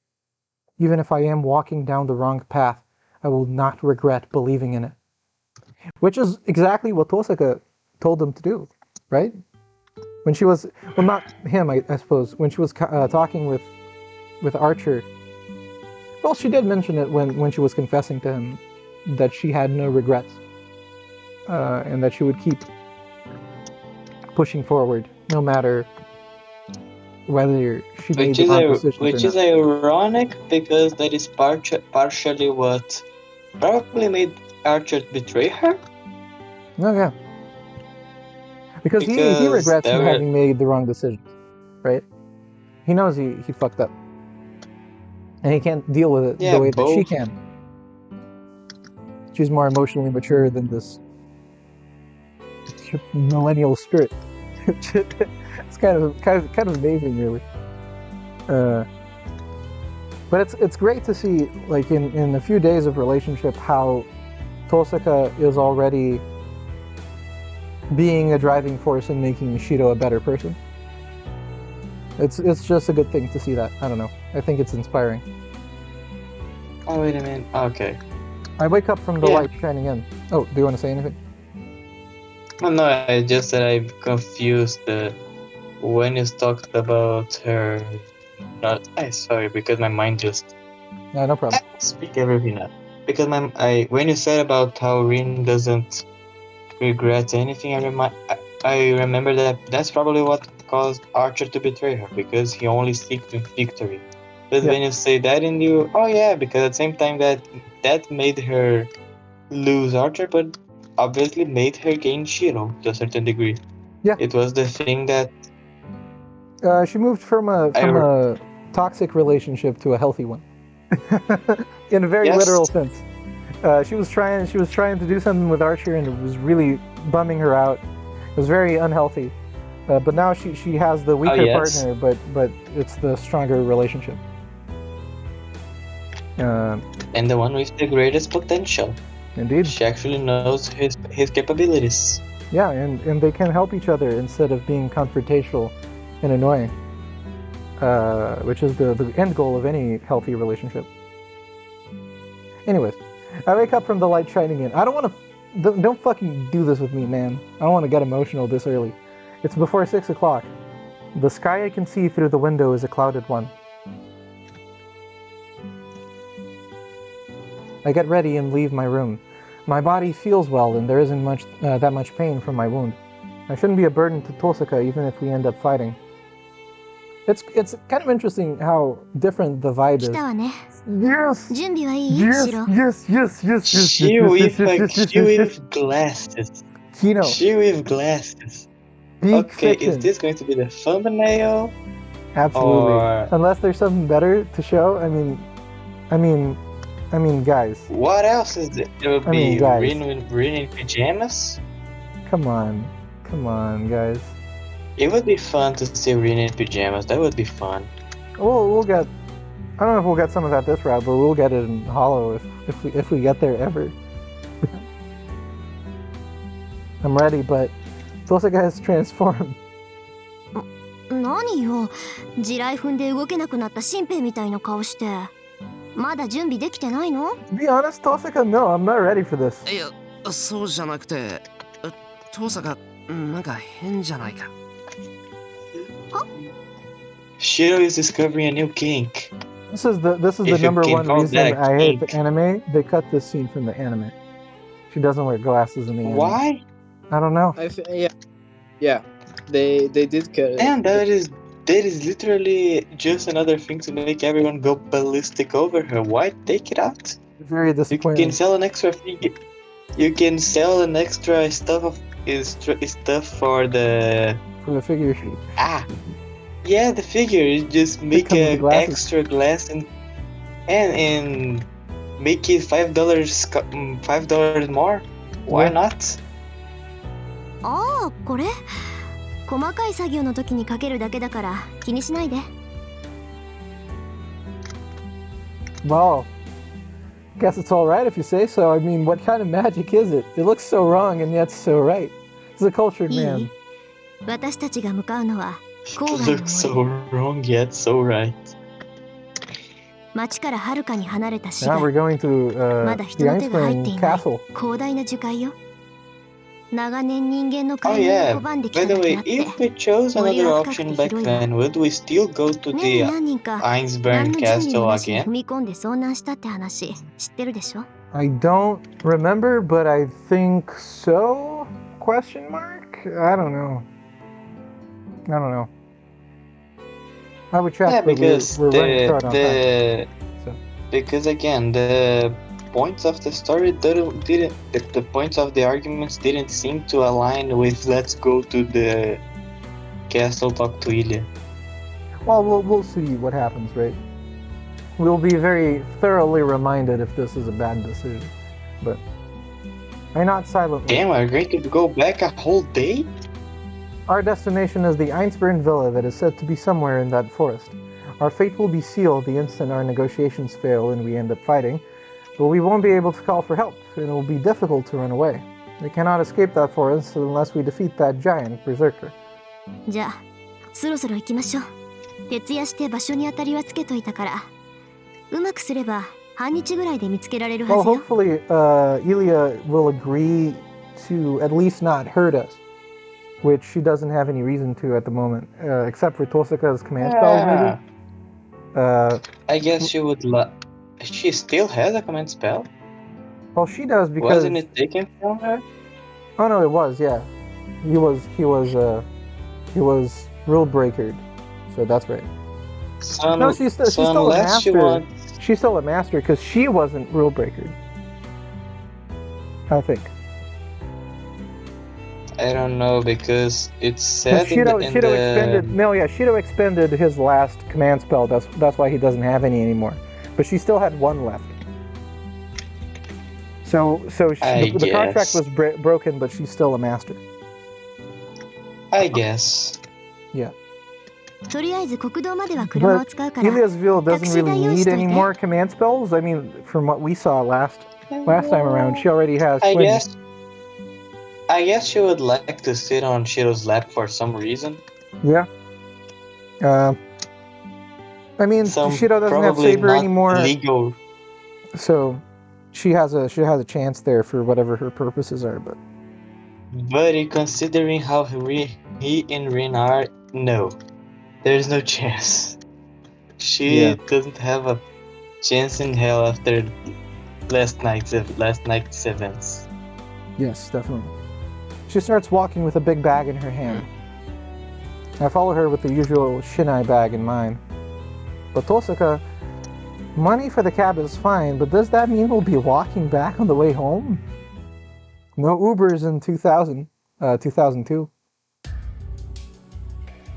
Even if I am walking down the wrong path, I will not regret believing in it. Which is exactly what Tosaka told him to do, right? When she was, well, not him, I suppose, when she was talking with Archer. Well, she did mention it when she was confessing to him that she had no regrets, and that she would keep pushing forward, no matter whether she made the wrong decision or not. Which is ironic, because that is partially what probably made Archer betray her. Oh yeah, because he regrets having made the wrong decisions, right? He knows he fucked up, and he can't deal with it the way that she can. She's more emotionally mature than this millennial spirit. It's kind of amazing, really. But it's great to see, like, in a few days of relationship, how Tosaka is already being a driving force in making Shiro a better person. It's just a good thing to see that. I don't know. I think it's inspiring. Oh, wait a minute. Okay. I wake up from the light shining in. Oh, do you want to say anything? Oh, no, I just said I'm confused when you talked about her. I'm sorry, because my mind just. No, no problem. I speak everything up. Because when you said about how Rin doesn't regret anything, I remember that's probably what caused Archer to betray her, because he only seeks victory. But when you say that, and because at the same time that made her lose Archer, but obviously made her gain Shiro to a certain degree. Yeah. It was the thing that she moved from a toxic relationship to a healthy one. In a very literal sense. She was trying to do something with Archer, and it was really bumming her out. It was very unhealthy. But now she has the weaker partner, but it's the stronger relationship. And the one with the greatest potential. Indeed. She actually knows his capabilities. Yeah, and they can help each other instead of being confrontational and annoying. Which is the end goal of any healthy relationship. Anyways, I wake up from the light shining in. I don't want to... Don't fucking do this with me, man. I don't want to get emotional this early. It's before 6 o'clock. The sky I can see through the window is a clouded one. I get ready and leave my room. My body feels well, and there isn't that much pain from my wound. I shouldn't be a burden to Tosaka, even if we end up fighting. It's kind of interesting how different the vibe is. Yes! Yes! She with glasses. Kino. She with glasses. Peak fiction. Is this going to be the thumbnail? Absolutely. Unless there's something better to show. I mean, guys. What else is it? It would be Rin in pajamas? Come on, guys. It would be fun to see Rin in pajamas. That would be fun. We'll get. I don't know if we'll get some of that this route, but we'll get it in Hollow if we get there ever. I'm ready, but Tosaka has transformed. 何よ、地雷踏んで動けなくなった新兵みたいな顔して。まだ準備できてないの？ To be honest, Tosaka, no, I'm not ready for this. いや、そうじゃなくて、父さがなんか変じゃないか。Shiro is discovering a new kink. This is the If you number can one call reason that a I hate the kink. anime. They cut this scene from the anime. She doesn't wear glasses in the anime. Why? I don't know. Yeah. They did cut it. And that is literally just another thing to make everyone go ballistic over her. Why take it out? Very You disappointing. can sell an extra figure. You can sell an extra stuff for the For the figure. yeah, the figure. You just make comes with an glasses. extra glass and make it $5 more. Why Yeah. not? ああ、これ細かい作業の時にかけるだけだから気にしないで。 Well, guess it's all right if you say so. I mean, what kind of magic is it? It looks so wrong and yet so right. It's a cultured いい？ man. 私たちが向かうのは It 郊外の looks 森。 so wrong yet so right. 町からはるかに離れた市 Now we're 街。 going to まだ the 人の手が入ってい Einstein ない Castle. 広大な樹海よ。長年人間の Oh 介入 yeah. を拒んでき By た the だけ way, あって。 if we chose Olly another は深くて option back 広いが。 then, would we still go to 年に the 何人か Einsburn 何の準備も Castle なしに again? 踏み込んで遭難したって話知ってるでしょ？ I don't remember, but I think so? Question mark? I don't know. I would check, Yeah, but because we're running short on time. So. Because again, the points of the story the points of the arguments didn't seem to align with let's go to the castle talk to Ilya. Well, we'll see what happens, right? We'll be very thoroughly reminded if this is a bad decision. But I not silently. Damn, we're going to go back a whole day? Our destination is the Einsburn villa that is said to be somewhere in that forest. Our fate will be sealed the instant our negotiations fail and we end up fighting, but we won't be able to call for help, and it will be difficult to run away. We cannot escape that forest unless we defeat that giant berserker. じゃあそろそろ行きましょう。徹夜して場所に当たりはつけといたから。うまくすれば半日ぐらいで見つけられるは Well, ずよ。 hopefully, Ilya will agree to at least not hurt us, which she doesn't have any reason to at the moment, except for Tosaka's command spells, maybe. I guess she would she still has a command spell? Well, she does because. Wasn't it taken from her? Oh no, it was. Yeah, he was rule breakered, so that's right. No, she's still a unless she master. wants... She's still a master because she wasn't rule breakered. I think. I don't know, because it's said in Shido the... expended. No, yeah, Shido expended his last command spell. That's why he doesn't have any anymore. But she still had one left. So the contract was broken, but she's still a master. I guess. Yeah. とりあえず国道までは車を But 使うから。 Iliasville doesn't really need any タクシー代用意しといて。 more command spells. I mean, from what we saw last time around, she already has I twins. guess she would like to sit on Shiro's lap for some reason. Yeah. I mean, Some Shido doesn't have probably Saber not anymore, legal. so she has a chance there for whatever her purposes are. But But considering how he and Rin are, no. There's no chance. She doesn't have a chance in hell after last night's events. yes, definitely. She starts walking with a big bag in her hand. I follow her with the usual Shinai bag in mine. But Tosaka, money for the cab is fine, but does that mean we'll be walking back on the way home? No Ubers in 2002.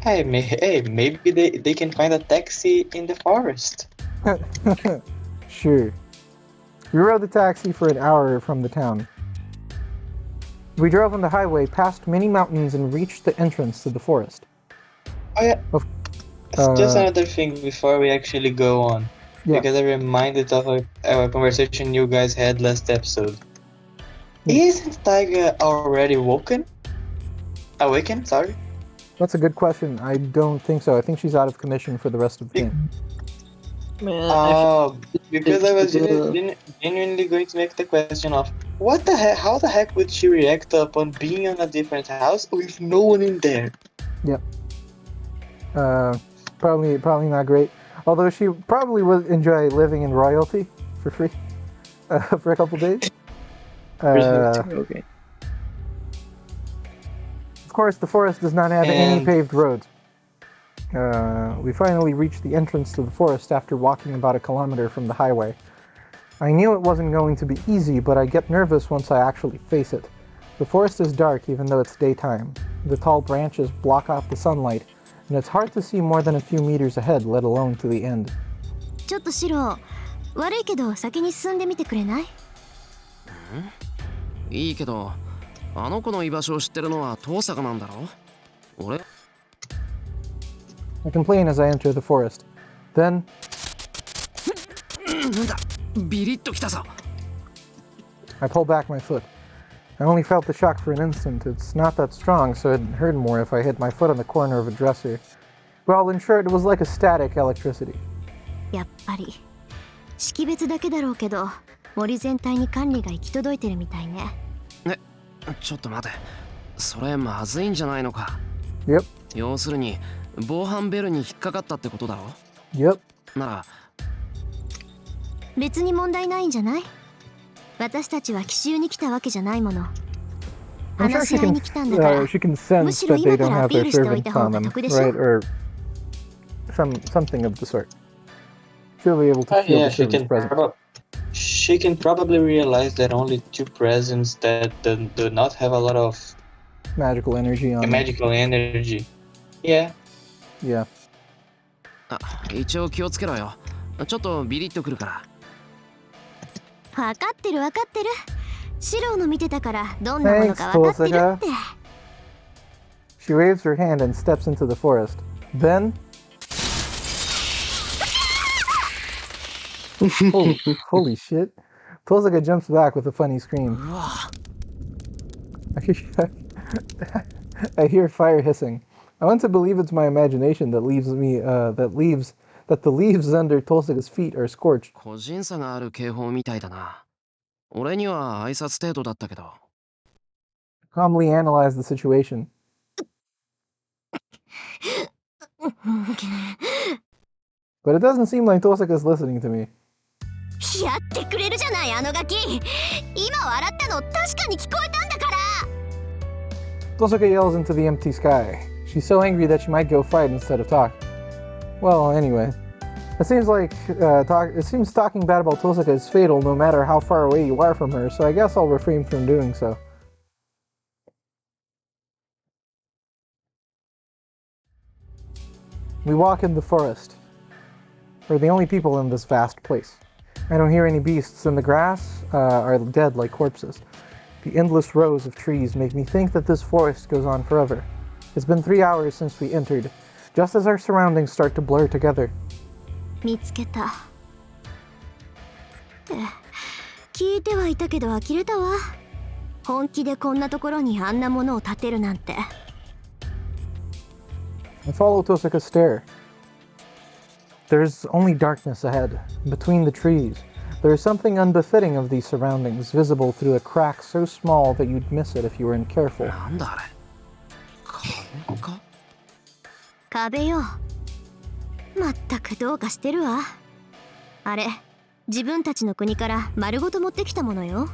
Hey, maybe they can find a taxi in the forest. Sure. We rode the taxi for an hour from the town. We drove on the highway past many mountains and reached the entrance to the forest. Oh yeah. Just another thing before we actually go on. Yeah. Because I reminded of a conversation you guys had last episode. Isn't Tiger already awakened, sorry? That's a good question. I don't think so. I think she's out of commission for the rest of the game. Man, Because I was the- genuinely going to make the question of what the heck? How the heck would she react upon being in a different house with no one in there? Yep. Probably not great. Although she probably would enjoy living in royalty for free for a couple days. okay. Of course, the forest does not have any And- paved roads. We finally reached the entrance to the forest after walking about a kilometer from the highway. I knew it wasn't going to be easy, but I get nervous once I actually face it. The forest is dark even though it's daytime. The tall branches block off the sunlight, and it's hard to see more than a few meters ahead, let alone to the end. ちょっとシロ、悪いけど先に進んでみてくれない？いいけど、あの子の居場所を知ってるのは遠坂なんだろ？俺 I complain as I enter the forest. Then, なんだ、ビリッときたぞ。 I pull back my foot. I only felt the shock for an instant. It's not that strong, so it'd hurt more if I hit my foot on the corner of a dresser. Well, in short, it was like a static electricity. やっぱり識別だけだろうけど、森全体に管理が行き届いてるみたいね。ちょっと待て。それまずいんじゃないのか。 Yep, 要するに、防犯ベルに引っかかったってことだろ？ yep. なら、別に問題ないんじゃない？私たちは奇襲に来たわけじゃないもの。 I'm sure 話し合いに来たんだから she can sense Mushiro that they don't imara have their appeal shite servants oita on them, houga toku desho? right? Or something of the sort. She'll be able to feel Yeah, the servant's presence. She can probably realize that only two presents that do not have a lot of Magical energy on them. magical energy. Yeah. Yeah. あ、一応気をつけろよ。ちょっとビリッとくるから。分かってる分かってる。シロの見てたからどんなもの Thanks, か分かってるって。 She waves her hand and steps into the forest. Then, holy shit. Tozaka jumps back with a funny scream. I hear fire hissing. I want to believe it's my imagination that that the leaves under Tozaka's feet are scorched. 個人差がある警報みたいだな。俺には挨拶程度だったけど。 Calmly analyze the situation. But it doesn't seem like Tozaka's listening to me. やってくれるじゃないあのガキ。今笑ったの確かに聞こえたんだから。 Tosaka yells into the empty sky. She's so angry that she might go fight instead of talk. Well, anyway. It seems talking bad about Tosaka is fatal no matter how far away you are from her, so I guess I'll refrain from doing so. We walk in the forest. We're the only people in this vast place. I don't hear any beasts, and the grass are dead like corpses. The endless rows of trees make me think that this forest goes on forever. It's been 3 hours since we entered, just as our surroundings start to blur together. 見つけた。って聞いてはいたけど呆れたわ。本気でこんなところにあんなものを建てるなんて。I follow Tosaka's stare. There's only darkness ahead, between the trees. There is something unbefitting of these surroundings, visible through a crack so small that you'd miss it if you weren't careful. なんだあれ？壁か？壁よ。まったくどうかしてるわ。あれ、自分たちの国から丸ごと持ってきたものよ。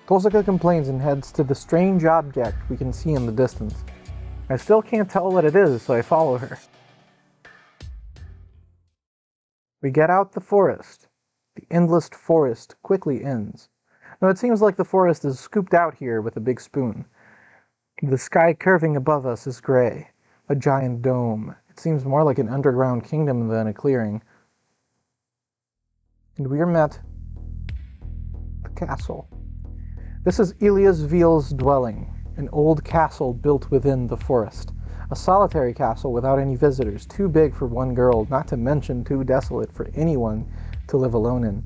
Tosaka complains and heads to the strange object we can see in the distance. I still can't tell what it is, so I follow her. We get out the forest. The endless forest quickly ends. Now it seems like the forest is scooped out here with a big spoon. The sky curving above us is gray, a giant dome. It seems more like an underground kingdom than a clearing. And we are met at the castle. This is Elias Veal's dwelling, an old castle built within the forest. A solitary castle without any visitors, too big for one girl, not to mention too desolate for anyone to live alone in.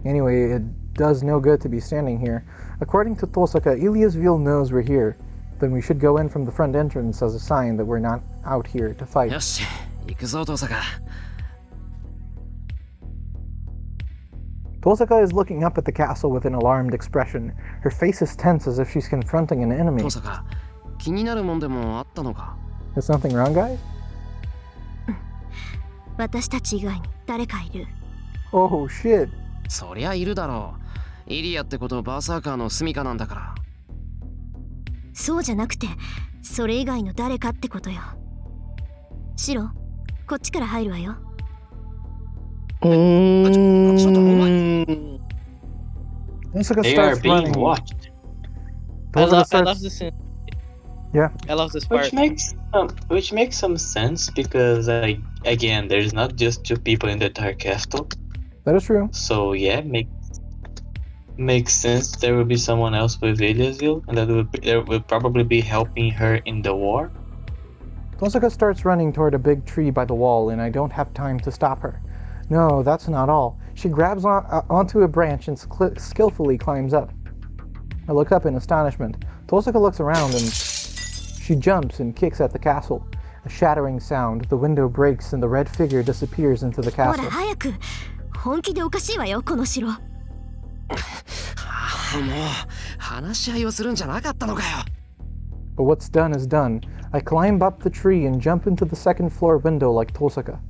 Anyway, does no good to be standing here. According to Tosaka, Iliasville knows we're here. Then we should go in from the front entrance as a sign that we're not out here to fight. よし、行くぞ、遠坂。Tosaka is looking up at the castle with an alarmed expression. Her face is tense as if she's confronting an enemy. 遠坂、気になるもんでもあったのか？ Is something wrong, guys? 私たち以外に誰かいる。 Oh, shit. そりゃいるだろう。イリアってことバーサーカーの住処なんだから。そうじゃなくて、それ以外の誰かってことよ。シロ、こっちから入るわよ。Tosaka They are starts being running. watched. I Tosaka love starts... this scene. Yeah. I love this part. Which makes some sense because again, there's not just two people in the entire castle. That is true. So yeah, makes sense. There will be someone else with Iliasville, and that will probably be helping her in the war. Tosaka starts running toward a big tree by the wall, and I don't have time to stop her. No, that's not all. She grabs onto a branch and skillfully climbs up. I look up in astonishment. Tosaka looks around and she jumps and kicks at the castle. A shattering sound, the window breaks and the red figure disappears into the ほら castle. 早く。本気でおかしいわよ、この城。もう話し合いをするんじゃなかったのかよ。 But what's done is done. I climb up the tree and jump into the second floor window like Tosaka.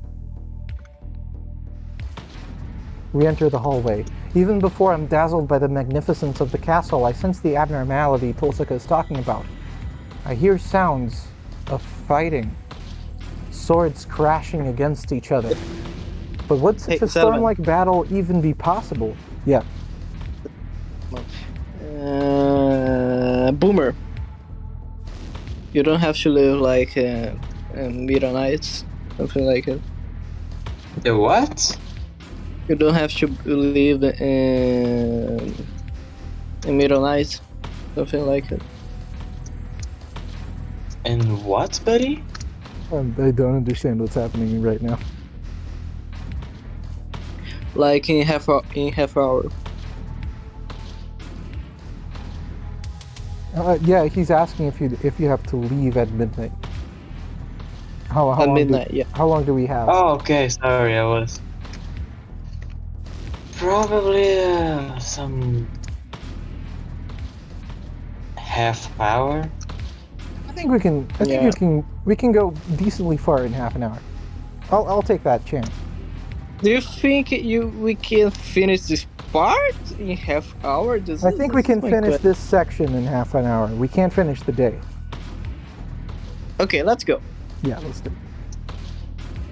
We enter the hallway. Even before I'm dazzled by the magnificence of the castle, I sense the abnormality Tosaka is talking about. I hear sounds of fighting, swords crashing against each other. But would such a storm-like battle even be possible? Yeah. Boomer. You don't have to live like Middle Knights, something like it. The what? You don't have to live in Middle Knights, something like it. And what, buddy? I don't understand what's happening right now. Like in half hour. Yeah, he's asking if you have to leave at midnight. How At long midnight, yeah. How long do we have? Oh, okay. Sorry, I was probably some half hour. I think we can. I think we can go decently far in half an hour. I'll take that chance. Do you think we can finish this part in half hour? I think we can finish this section in half an hour. We can't finish the day. Okay, let's go. Yeah, let's do it.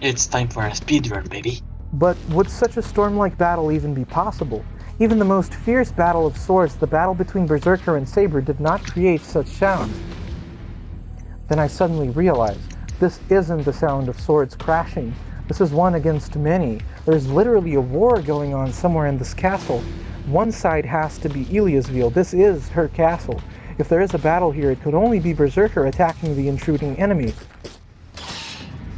It's time for a speedrun, baby. But would such a storm-like battle even be possible? Even the most fierce battle of swords, the battle between Berserker and Saber, did not create such sounds. Then I suddenly realized, this isn't the sound of swords crashing. This is one against many. There's literally a war going on somewhere in this castle. One side has to be Iliasville. This is her castle. If there is a battle here, it could only be Berserker attacking the intruding enemy.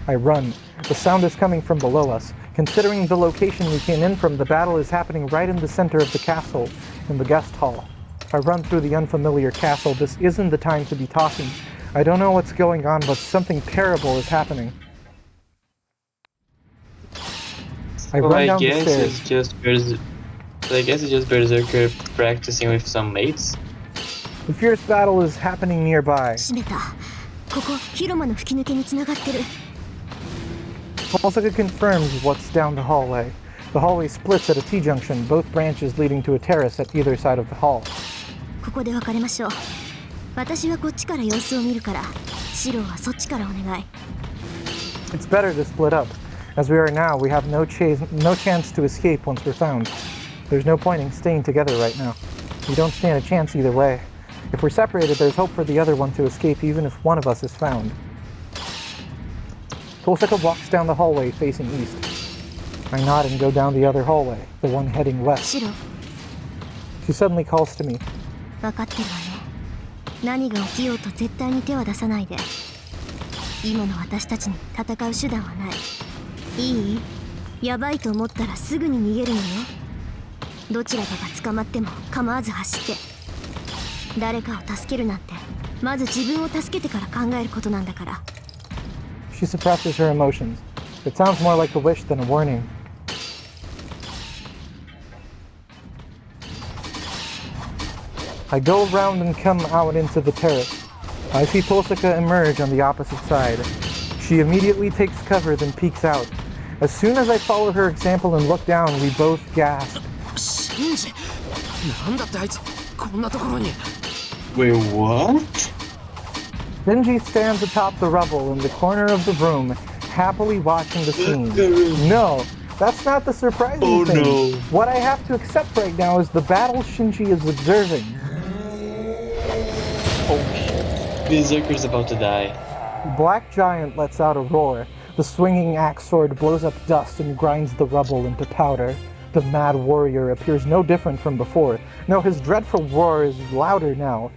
I run. The sound is coming from below us. Considering the location we came in from, the battle is happening right in the center of the castle, in the guest hall. I run through the unfamiliar castle. This isn't the time to be talking. I don't know what's going on, but something terrible is happening. I run down the stairs. I guess it's just Berserker practicing with some mates. The fierce battle is happening nearby. 閉めた。ここ、広間の吹き抜けに繋がってる。Tosaka confirms what's down the hallway. The hallway splits at a T-junction, both branches leading to a terrace at either side of the hall. ここで別れましょう。私はこっちから様子を見るから、シロはそっちからお願い。It's better to split up. As we are now, we have no chance to escape once we're found. There's no point in staying together right now. We don't stand a chance either way. If we're separated, there's hope for the other one to escape even if one of us is found. Tosaka walks down the hallway facing east. I nod and go down the other hallway, the one heading west. シロ、 She suddenly calls to me. 分かってるわよ。何が起きようと絶対に手は出さないで。今の私たちに戦う手段はない。いい？やばいと思ったらすぐに逃げるのよ。どちらかが捕まっても構わず走って。誰かを助けるなんてまず自分を助けてから考えることなんだから。 She suppresses her emotions. It sounds more like a wish than a warning. I go around and come out into the terrace. I see Tosaka emerge on the opposite side. She immediately takes cover, then peeks out. As soon as I follow her example and look down, we both gasp. シンジ、なんだってあいつこんなところに。 Wait, what? Shinji stands atop the rubble in the corner of the room, happily watching the scene. No, that's not the surprising thing. No. What I have to accept right now is the battle Shinji is observing. Berserker's about to die. Black Giant lets out a roar. The swinging axe sword blows up dust and grinds the rubble into powder. The mad warrior appears no different from before. No, his dreadful roar is louder now.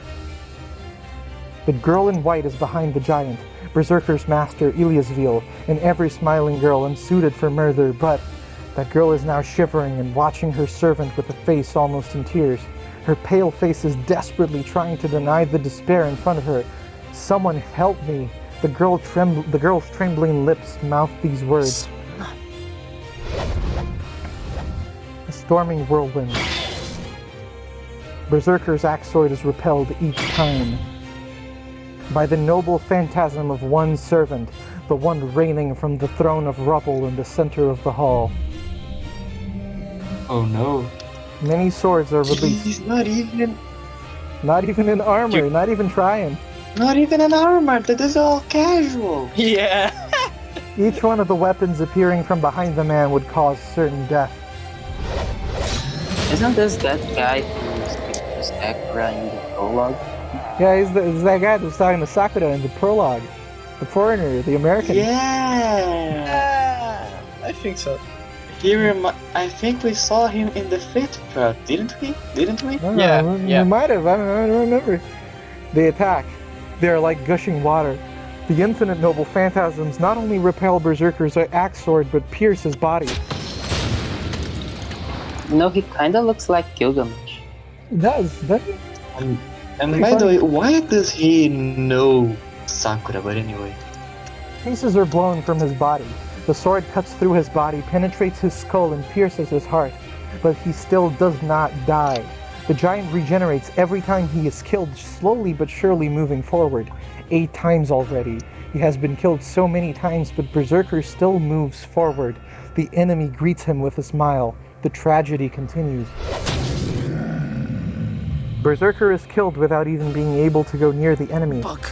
The girl in white is behind the giant, Berserker's master Iliasville, and every smiling girl unsuited for murder, but that girl is now shivering and watching her servant with a face almost in tears. Her pale face is desperately trying to deny the despair in front of her. Someone help me. The girl's trembling lips mouth these words. A storming whirlwind. Berserker's axe sword is repelled each time by the noble phantasm of one servant, the one reigning from the throne of rubble in the center of the hall. Oh no. Many swords are released. He's not even in armor, not even trying. Not even in armor, that is all casual. Yeah. Each one of the weapons appearing from behind the man would cause certain death. Isn't this that guy who speaks to Sakura in the prologue? Yeah, he's that guy that was talking to Sakura in the prologue. The foreigner, the American. Yeah. I think so. I think we saw him in the fifth part, didn't we? Yeah. We might have, I don't remember. They attack. They are like gushing water. The infinite noble phantasms not only repel Berserker's axe sword, but pierce his body. No, he kinda looks like Gilgamesh. He does, doesn't he? And by the way, why does he know Sakura? But anyway. Pieces are blown from his body. The sword cuts through his body, penetrates his skull, and pierces his heart. But he still does not die. The giant regenerates every time he is killed, slowly but surely moving forward. 8 times already. He has been killed so many times, but Berserker still moves forward. The enemy greets him with a smile. The tragedy continues. Berserker is killed without even being able to go near the enemy. Fuck.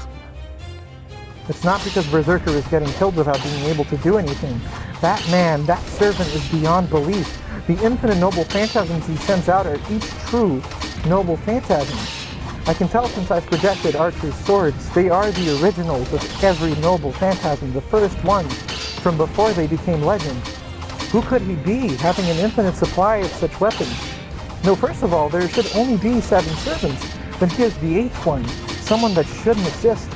It's not because Berserker is getting killed without being able to do anything. That man, that servant is beyond belief. The infinite noble phantasms he sends out are each true noble phantasms. I can tell since I've projected Archer's swords, they are the originals of every noble phantasm, the first ones from before they became legend. Who could he be, having an infinite supply of such weapons? No, first of all, there should only be 7 servants, but here's the 8th one, someone that shouldn't exist.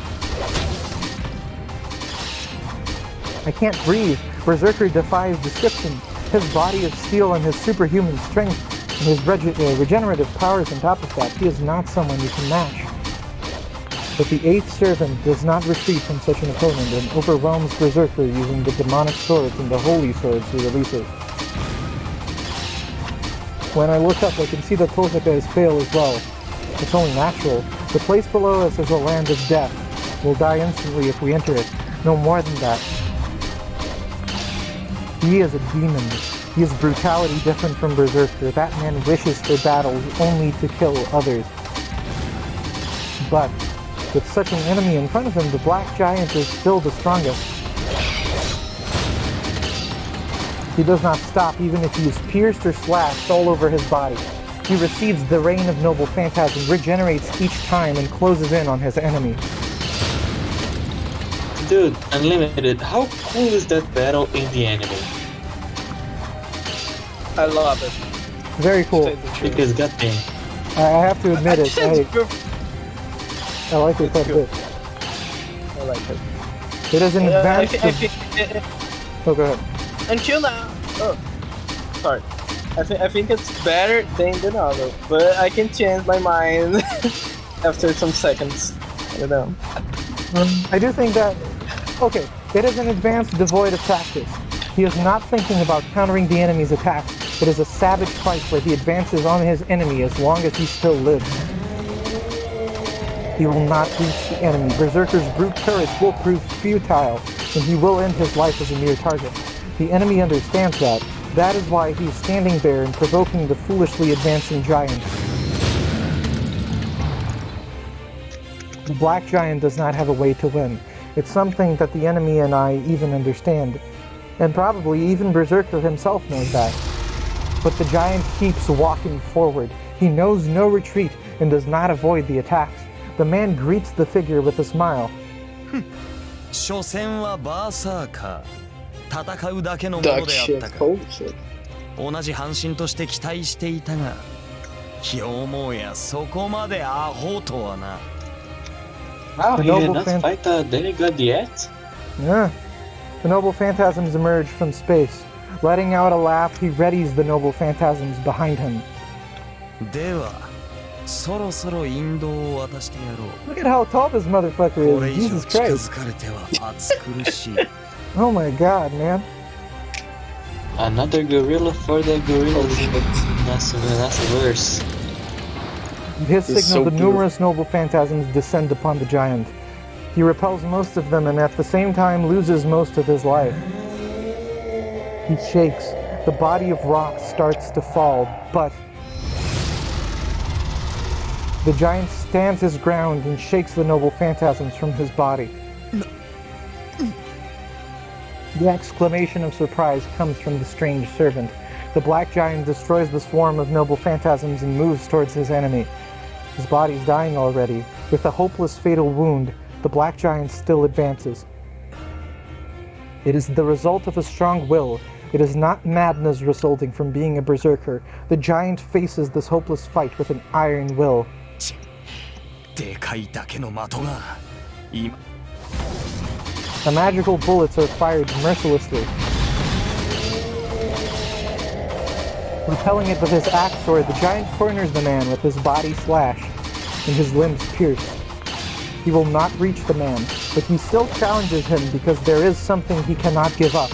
I can't breathe. Berserker defies description. His body of steel and his superhuman strength and his regenerative powers on top of that, he is not someone you can match. But the 8th servant does not retreat from such an opponent and overwhelms Berserker using the demonic swords and the holy swords he releases. When I look up, I can see that Tosaka is pale as well. It's only natural. The place below us is a land of death. We'll die instantly if we enter it. No more than that. He is a demon. He is brutality different from Berserker. That man wishes for battles only to kill others. But with such an enemy in front of him, the Black Giant is still the strongest. He does not stop even if he is pierced or slashed all over his body. He receives the Reign of Noble Phantasm, regenerates each time, and closes in on his enemy. Dude, Unlimited, how cool is that battle in the anime? I love it. Very cool. Because goddamn. I have to admit it. I like it quite a bit. I like it. It is an advanced... I think, Oh, go ahead. until now. Oh, sorry. I think it's better than the novel, but I can change my mind after some seconds. I don't know. I do think that, okay, it is an advance devoid of tactics. He is not thinking about countering the enemy's attack. It is a savage fight where he advances on his enemy as long as he still lives. He will not reach the enemy. Berserker's brute courage will prove futile, and he will end his life as a mere target. The enemy understands that. That is why he is standing there and provoking the foolishly advancing giant. The black giant does not have a way to win. It's something that the enemy and I even understand. And probably even Berserker himself knows that. But the giant keeps walking forward. He knows no retreat and does not avoid the attacks. The man greets the figure with a smile. 所詮はバーサーカー。戦うだけのもの Duck であっ shit, たか。 holy shit. 同じ半身として期待していたが、よもやそこまでアホとはな。Wow, The he did noble not fan- fight a demigod yet? Yeah. The noble phantasms emerge from space. Letting out a laugh, he readies the noble phantasms behind him. では、そろそろ引導を渡してやろう。 Look at how tall this motherfucker これ is. 以上 Jesus 近 Christ. づかれては暑苦しい。 Oh my god, man. Another gorilla for the gorillas in the Nasiverse. His It's signal, so the numerous noble phantasms descend upon the giant. He repels most of them and at the same time loses most of his life. He shakes. The body of rock starts to fall, but the giant stands his ground and shakes the noble phantasms from his body. The exclamation of surprise comes from the strange servant. The black giant destroys the swarm of noble phantasms and moves towards his enemy. His body's dying already. With a hopeless fatal wound, the black giant still advances. It is the result of a strong will. It is not madness resulting from being a berserker. The giant faces this hopeless fight with an iron will. でかいだけの的が今 The magical bullets are fired mercilessly. Repelling it with his axe sword, the giant corners the man with his body slashed and his limbs pierced. He will not reach the man, but he still challenges him because there is something he cannot give up.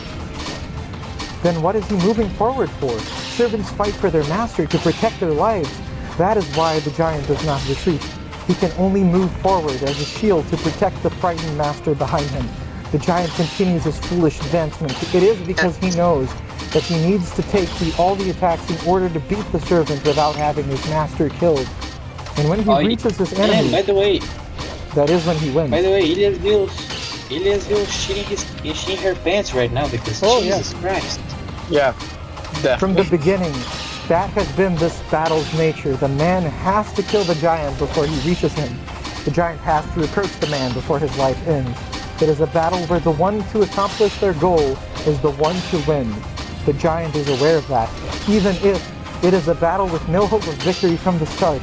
Then what is he moving forward for? Servants fight for their master to protect their lives. That is why the giant does not retreat. He can only move forward as a shield to protect the frightened master behind him. The giant continues his foolish advancement. It is because he knows that he needs to take all the attacks in order to beat the servant without having his master killed. And when he reaches his enemy, By the way, that is when he wins. Iliasville shitting her pants right now because Oh, Jesus Christ. Yeah, From the definitely. beginning, that has been this battle's nature. The man has to kill the giant before he reaches him. The giant has to approach the man before his life ends. It is a battle where the one to accomplish their goal is the one to win. The giant is aware of that, even if it is a battle with no hope of victory from the start.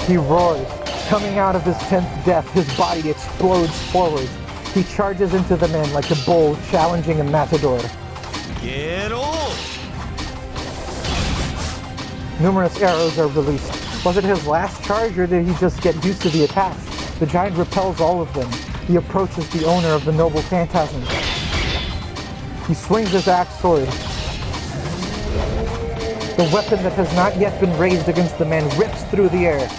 He roars. Coming out of his 10th death, his body explodes forward. He charges into the men like a bull challenging a matador. Get off! Numerous arrows are released. Was it his last charge or did he just get used to the attacks? The giant repels all of them. He approaches the owner of the noble phantasm. He swings his axe sword. The weapon that has not yet been raised against the man rips through the air.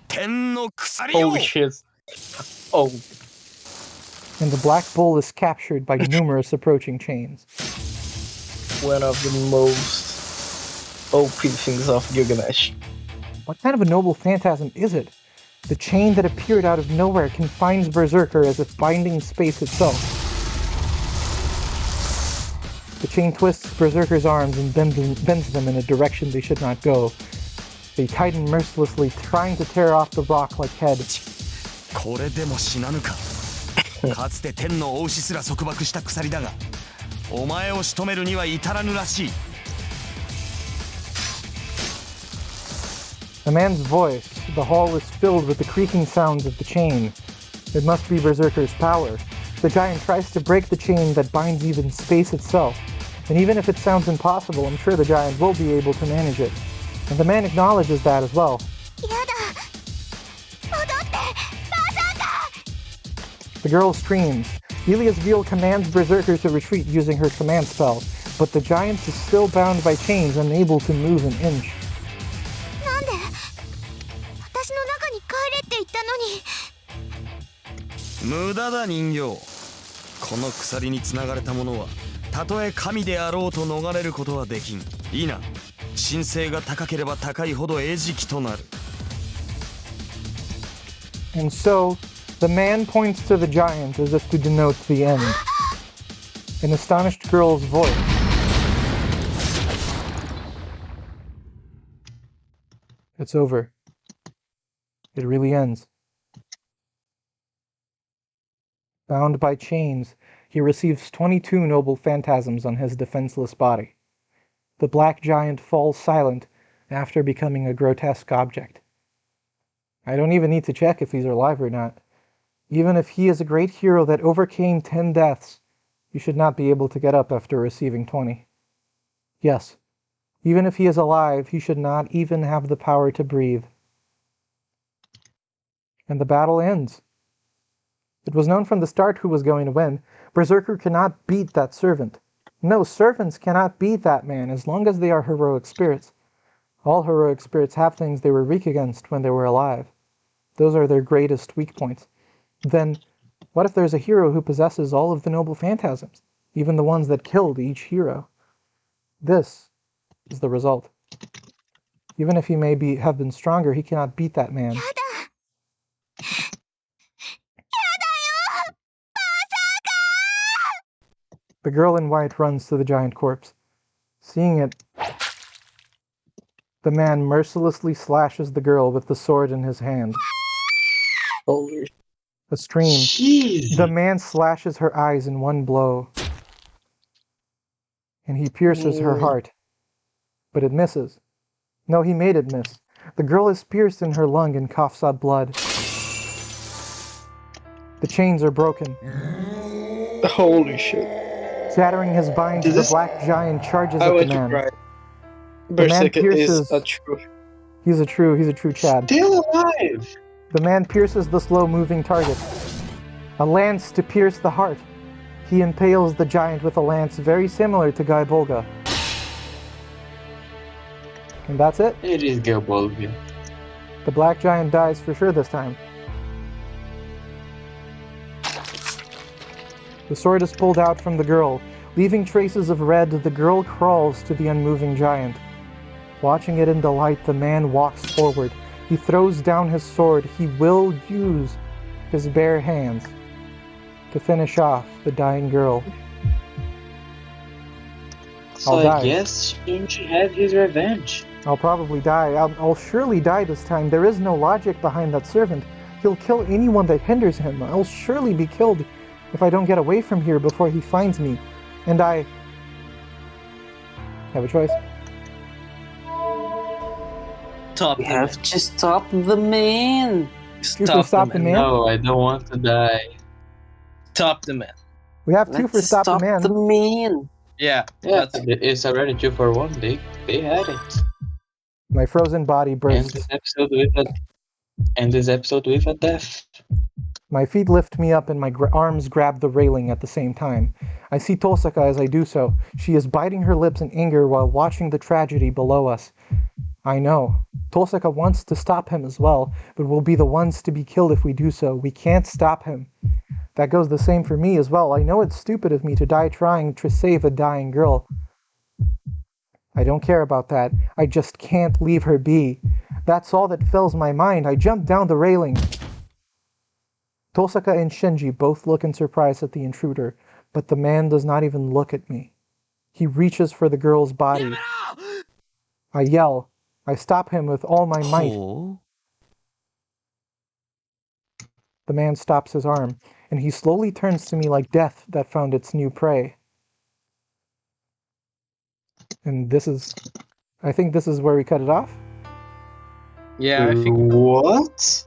天の鎖よ Holy shit. Oh, And the black bull is captured by numerous approaching chains. one of the most OP things of Gilgamesh. What kind of a noble phantasm is it? The chain that appeared out of nowhere confines Berserker as if binding space itself. The chain twists Berserker's arms and bends them in a direction they should not go. They tighten mercilessly, trying to tear off the rock-like head. これでも死なぬかかつて天の王子すら束縛した鎖だがお前を仕留めるには至らぬらしい A man's voice. The hall is filled with the creaking sounds of the chain. It must be Berserker's power. The giant tries to break the chain that binds even space itself. And even if it sounds impossible, I'm sure the giant will be able to manage it. And the man acknowledges that as well. やだ戻ってバーサーカー The girl screams. Ilia's Veal commands Berserker to retreat using her command spell, but the giant is still bound by chains, unable to move an inch. なんで私の中に帰れって言ったのに無駄だ人形。この鎖につながれた者はたとえ神であろうと逃れることはできん。いいな。神性が高ければ高いほど餌食となる。 And so, the man points to the giant as if to denote the end. An astonished girl's voice. It's over. It really ends. Bound by chains, he receives 22 noble phantasms on his defenseless body. The black giant falls silent after becoming a grotesque object. I don't even need to check if he's alive or not. Even if he is a great hero that overcame 10 deaths, he should not be able to get up after receiving 20. Yes, even if he is alive, he should not even have the power to breathe. And the battle ends. It was known from the start who was going to win. Berserker cannot beat that servant. No, servants cannot beat that man as long as they are heroic spirits. All heroic spirits have things they were weak against when they were alive. Those are their greatest weak points. Then, what if there's a hero who possesses all of the noble phantasms, even the ones that killed each hero? This is the result. Even if he may have been stronger, he cannot beat that man. やだよバーサーカ The girl in white runs to the giant corpse. Seeing it, the man mercilessly slashes the girl with the sword in his hand. Holy. A scream. Jeez. The man slashes her eyes in one blow. And he pierces her heart. But it misses. No, he made it miss. The girl is pierced in her lung and coughs out blood. The chains are broken. Holy shit. Shattering his binds, Did the this- black giant charges I at the went to man. cry. The man Berserker is pierces- a true. He's a true Chad. Still alive. The man pierces the slow-moving target. A lance to pierce the heart. He impales the giant with a lance very similar to Guy Bolga. And that's it. It is Gilbolgia. The black giant dies for sure this time. The sword is pulled out from the girl. Leaving traces of red, the girl crawls to the unmoving giant. Watching it in delight, the man walks forward. He throws down his sword. He will use his bare hands to finish off the dying girl. So I'll I die. guess he should have his revenge. I'll probably die. I'll surely die this time. There is no logic behind that servant. He'll kill anyone that hinders him. I'll surely be killed if I don't get away from here before he finds me. And I have a choice. Stop We the have to stop the man. Two for stop the man. No, I don't want to die. Stop the man. We have two for Let's stop the man. the man. Yeah, Yeah, that's it's already 2-for-1. They had it. My frozen body End bursts. this episode with a death. My feet lift me up and my arms grab the railing at the same time. I see Tosaka as I do so. She is biting her lips in anger while watching the tragedy below us. I know. Tosaka wants to stop him as well, but we'll be the ones to be killed if we do so. We can't stop him. That goes the same for me as well. I know it's stupid of me to die trying to save a dying girl. I don't care about that. I just can't leave her be. That's all that fills my mind. I jump down the railing. Tosaka and Shinji both look in surprise at the intruder, but the man does not even look at me. He reaches for the girl's body. I yell. I stop him with all my might. Oh? The man stops his arm, and he slowly turns to me like death that found its new prey. And I think this is where we cut it off. yeah. I think What?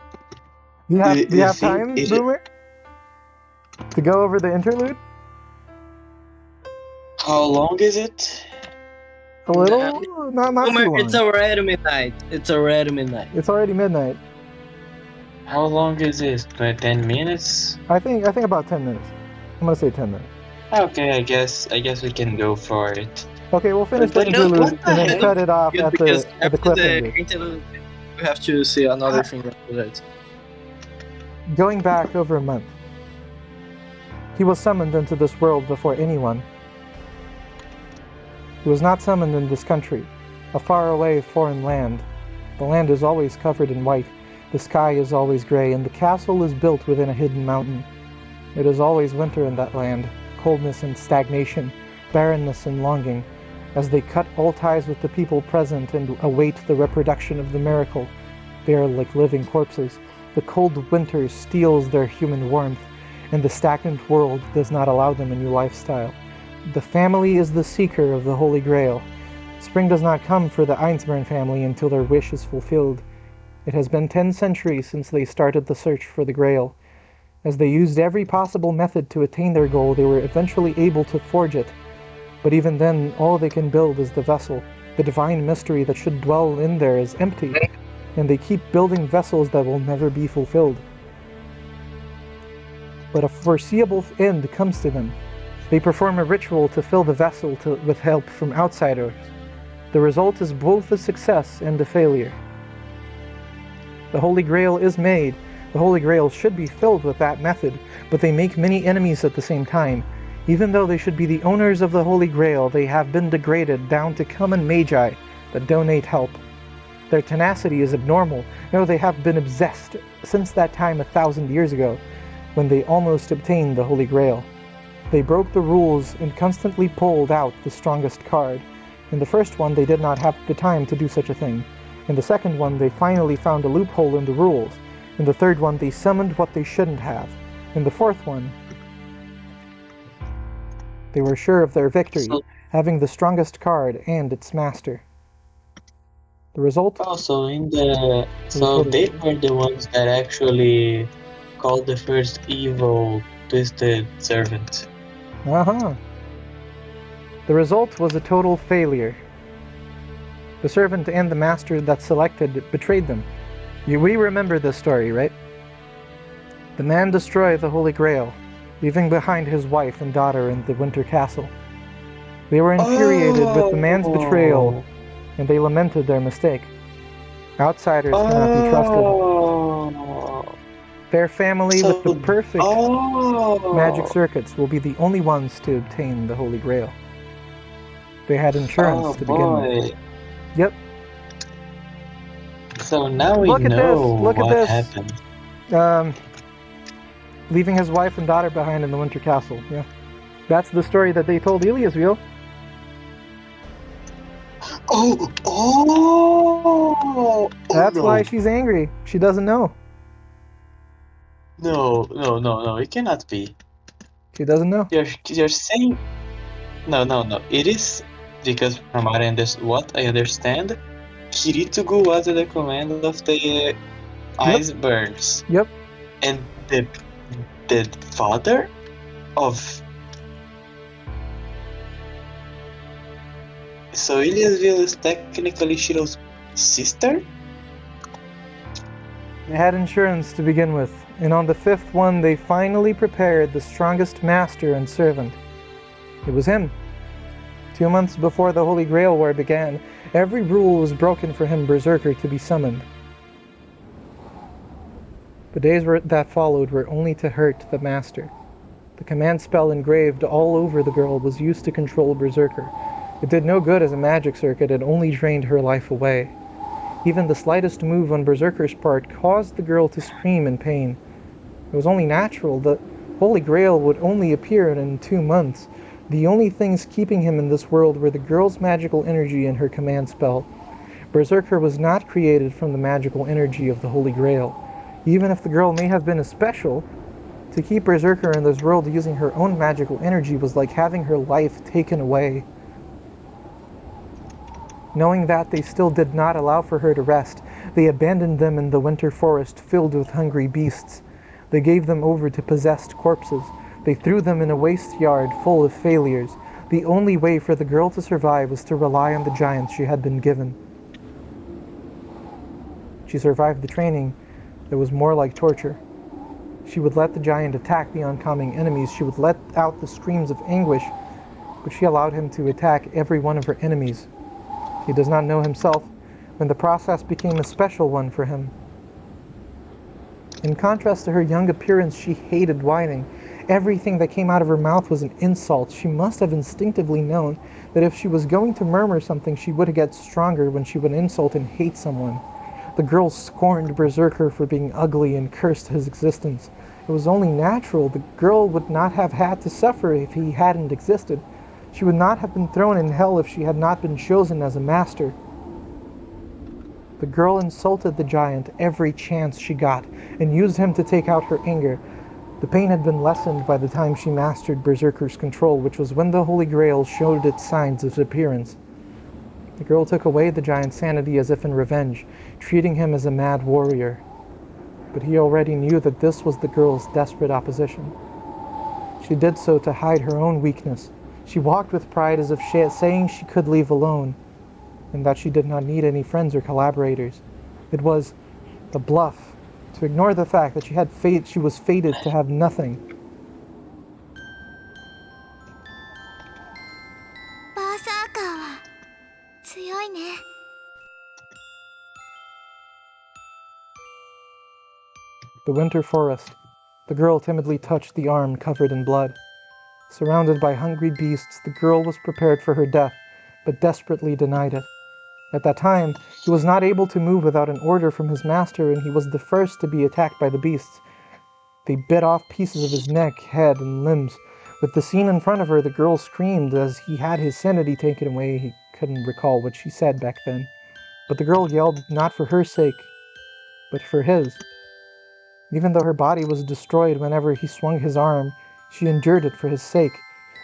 Do you have You think time, it- Boomer? To go over the interlude? How long is it? A little, not too long. It's already midnight. It's already midnight. It's already midnight. How long is it? 10 minutes? I think about 10 minutes. I'm gonna say 10 minutes. Okay, I guess we can go for it. Okay, we'll finish the But interlude what the and then heck? cut it off Good, at because the after the cliffhanger. interlude, we have to see another thing after that. Going back over a month, he was summoned into this world before anyone. He was not summoned in this country, a faraway foreign land. The land is always covered in white, the sky is always gray, and the castle is built within a hidden mountain. It is always winter in that land, coldness and stagnation, barrenness and longing, as they cut all ties with the people present and await the reproduction of the miracle. They are like living corpses. The cold winter steals their human warmth, and the stagnant world does not allow them a new lifestyle. The family is the seeker of the Holy Grail. Spring does not come for the Einsburn family until their wish is fulfilled. It has been 10 centuries since they started the search for the Grail. As they used every possible method to attain their goal, they were eventually able to forge it. But even then, all they can build is the vessel. The divine mystery that should dwell in there is empty, and they keep building vessels that will never be fulfilled. But a foreseeable end comes to them. They perform a ritual to fill the vessel with help from outsiders. The result is both a success and a failure. The Holy Grail is made. The Holy Grail should be filled with that method, but they make many enemies at the same time. Even though they should be the owners of the Holy Grail, they have been degraded down to common magi that donate help. Their tenacity is abnormal. No, they have been obsessed since that time 1,000 years ago, when they almost obtained the Holy Grail. They broke the rules and constantly pulled out the strongest card. In the first one, they did not have the time to do such a thing. In the second one, they finally found a loophole in the rules. In the third one, they summoned what they shouldn't have. In the fourth one, they were sure of their victory, having the strongest card and its master. The result? Also, so they were the ones that actually called the first evil twisted servant. Uh-huh. The result was a total failure. The servant and the master that selected betrayed them. We remember this story, right? The man destroyed the Holy Grail, leaving behind his wife and daughter in the Winter Castle. They were infuriated with the man's betrayal, and they lamented their mistake. Outsiders cannot be trusted. Their family with the perfect magic circuits will be the only ones to obtain the Holy Grail. They had insurance to begin with. Yep. So now we Look at know this. Look at what this. happened. Leaving his wife and daughter behind in the Winter Castle. Yeah. That's the story that they told Eliasville. That's why she's angry. She doesn't know. No, it cannot be. She doesn't know. You're saying no. It is because from what I understand, Kiritugu was at the command of the icebergs. Yep. And the father of so Eliasville is technically Shiro's sister? They had insurance to begin with, and on the fifth one they finally prepared the strongest master and servant. It was him. 2 months before the Holy Grail War began, every rule was broken for him, Berserker, to be summoned. The days that followed were only to hurt the master. The command spell engraved all over the girl was used to control Berserker. It did no good as a magic circuit, it only drained her life away. Even the slightest move on Berserker's part caused the girl to scream in pain. It was only natural. The Holy Grail would only appear in 2 months. The only things keeping him in this world were the girl's magical energy and her command spell. Berserker was not created from the magical energy of the Holy Grail. Even if the girl may have been a special, to keep Berserker in this world using her own magical energy was like having her life taken away. Knowing that, they still did not allow for her to rest. They abandoned them in the winter forest filled with hungry beasts. They gave them over to possessed corpses. They threw them in a waste yard full of failures. The only way for the girl to survive was to rely on the giant she had been given. She survived the training that was more like torture. She would let the giant attack the oncoming enemies. She would let out the screams of anguish, but she allowed him to attack every one of her enemies. He does not know himself when the process became a special one for him. In contrast to her young appearance, she hated whining. Everything that came out of her mouth was an insult. She must have instinctively known that if she was going to murmur something, she would get stronger when she would insult and hate someone. The girl scorned Berserker for being ugly and cursed his existence. It was only natural. The girl would not have had to suffer if he hadn't existed. She would not have been thrown in hell if she had not been chosen as a master. The girl insulted the giant every chance she got, and used him to take out her anger. The pain had been lessened by the time she mastered Berserker's control, which was when the Holy Grail showed its signs of appearance. The girl took away the giant's sanity as if in revenge, treating him as a mad warrior. But he already knew that this was the girl's desperate opposition. She did so to hide her own weakness. She walked with pride as if saying she could leave alone, and that she did not need any friends or collaborators. It was a bluff, to ignore the fact that she was fated to have nothing. The winter forest. The girl timidly touched the arm covered in blood. Surrounded by hungry beasts, the girl was prepared for her death, but desperately denied it. At that time, he was not able to move without an order from his master, and he was the first to be attacked by the beasts. They bit off pieces of his neck, head, and limbs. With the scene in front of her, the girl screamed as he had his sanity taken away. He couldn't recall what she said back then. But the girl yelled not for her sake, but for his. Even though her body was destroyed whenever he swung his arm, she endured it for his sake.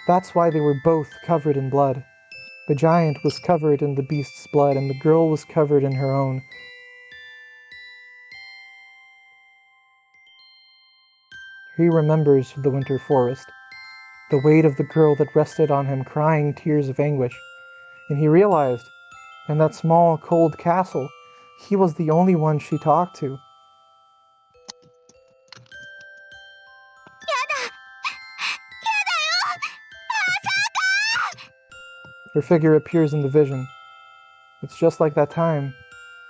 That's why they were both covered in blood. The giant was covered in the beast's blood, and the girl was covered in her own. He remembers the winter forest, the weight of the girl that rested on him, crying tears of anguish. And he realized, in that small, cold castle, he was the only one she talked to. Her figure appears in the vision. It's just like that time.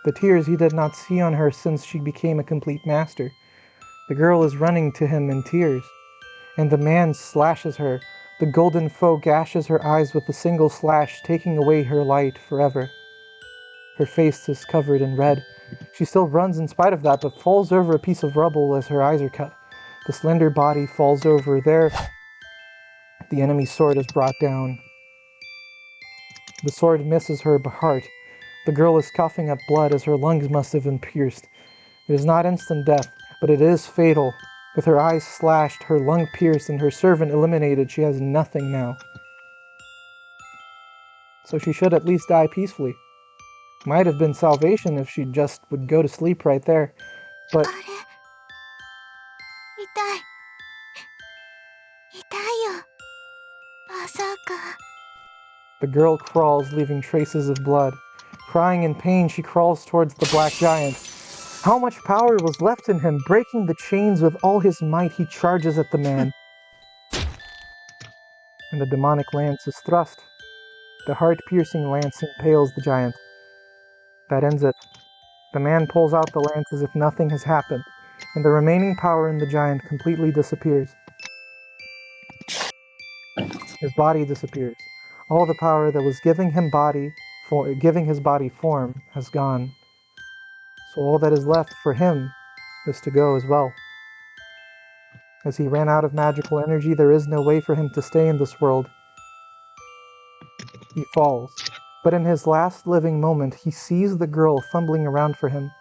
The tears he did not see on her since she became a complete master. The girl is running to him in tears, and the man slashes her. The golden foe gashes her eyes with a single slash, taking away her light forever. Her face is covered in red. She still runs in spite of that, but falls over a piece of rubble as her eyes are cut. The slender body falls over there. The enemy's sword is brought down. The sword misses her heart. The girl is coughing up blood as her lungs must have been pierced. It is not instant death, but it is fatal. With her eyes slashed, her lung pierced, and her servant eliminated, she has nothing now. So she should at least die peacefully. Might have been salvation if she just would go to sleep right there, but... The girl crawls, leaving traces of blood. Crying in pain, she crawls towards the black giant. How much power was left in him? Breaking the chains with all his might, he charges at the man. And the demonic lance is thrust. The heart-piercing lance impales the giant. That ends it. The man pulls out the lance as if nothing has happened, and the remaining power in the giant completely disappears. His body disappears. All the power that was giving his body form has gone. So all that is left for him is to go as well. As he ran out of magical energy, there is no way for him to stay in this world. He falls. But in his last living moment, he sees the girl fumbling around for him.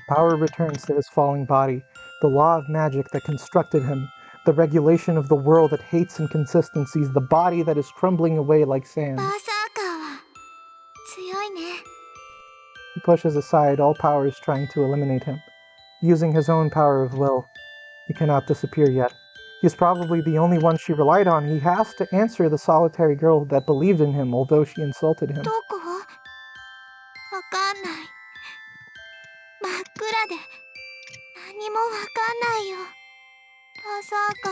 Power returns to his falling body, the law of magic that constructed him, the regulation of the world that hates inconsistencies, the body that is crumbling away like sand. He pushes aside all powers trying to eliminate him. Using his own power of will, he cannot disappear yet. He's probably the only one she relied on. He has to answer the solitary girl that believed in him, although she insulted him. どこ？わかんない。真っ暗で何もわかんないよ。まさか。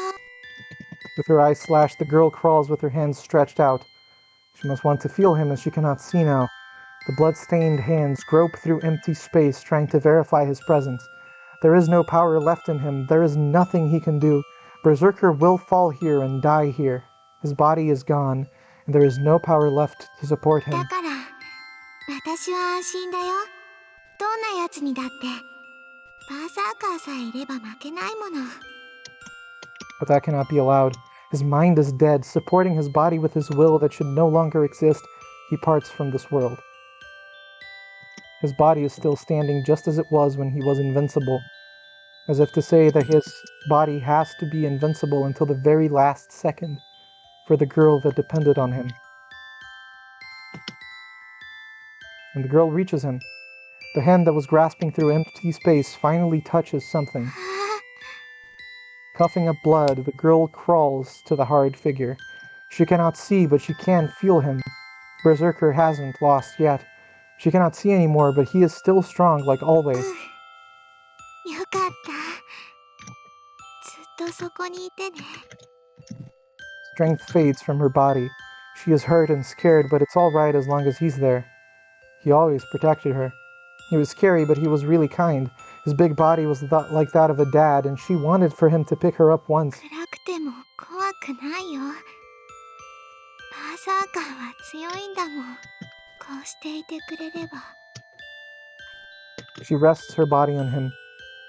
With her eyes slashed, the girl crawls with her hands stretched out. She must want to feel him as she cannot see now. The blood-stained hands grope through empty space, trying to verify his presence. There is no power left in him. There is nothing he can do. Berserker will fall here and die here. His body is gone, and there is no power left to support him. だから私は安心だよ。どんなやつにだってバーサーカーさえいれば負けないもの。 But that cannot be allowed. His mind is dead, supporting his body with his will that should no longer exist. He parts from this world. His body is still standing just as it was when he was invincible, as if to say that his body has to be invincible until the very last second for the girl that depended on him. And the girl reaches him. The hand that was grasping through empty space finally touches something. Coughing up blood, the girl crawls to the hard figure. She cannot see, but she can feel him. Berserker hasn't lost yet. She cannot see anymore, but he is still strong like always. よかった。ずっとそこにいてね。 Strength fades from her body. She is hurt and scared, but it's all right as long as he's there. He always protected her. He was scary, but he was really kind. His big body was like that of a dad, and she wanted for him to pick her up once. 暗くても怖くないよ。バーサーカーは強いんだもん。こうしていてくれれば。 She rests her body on him.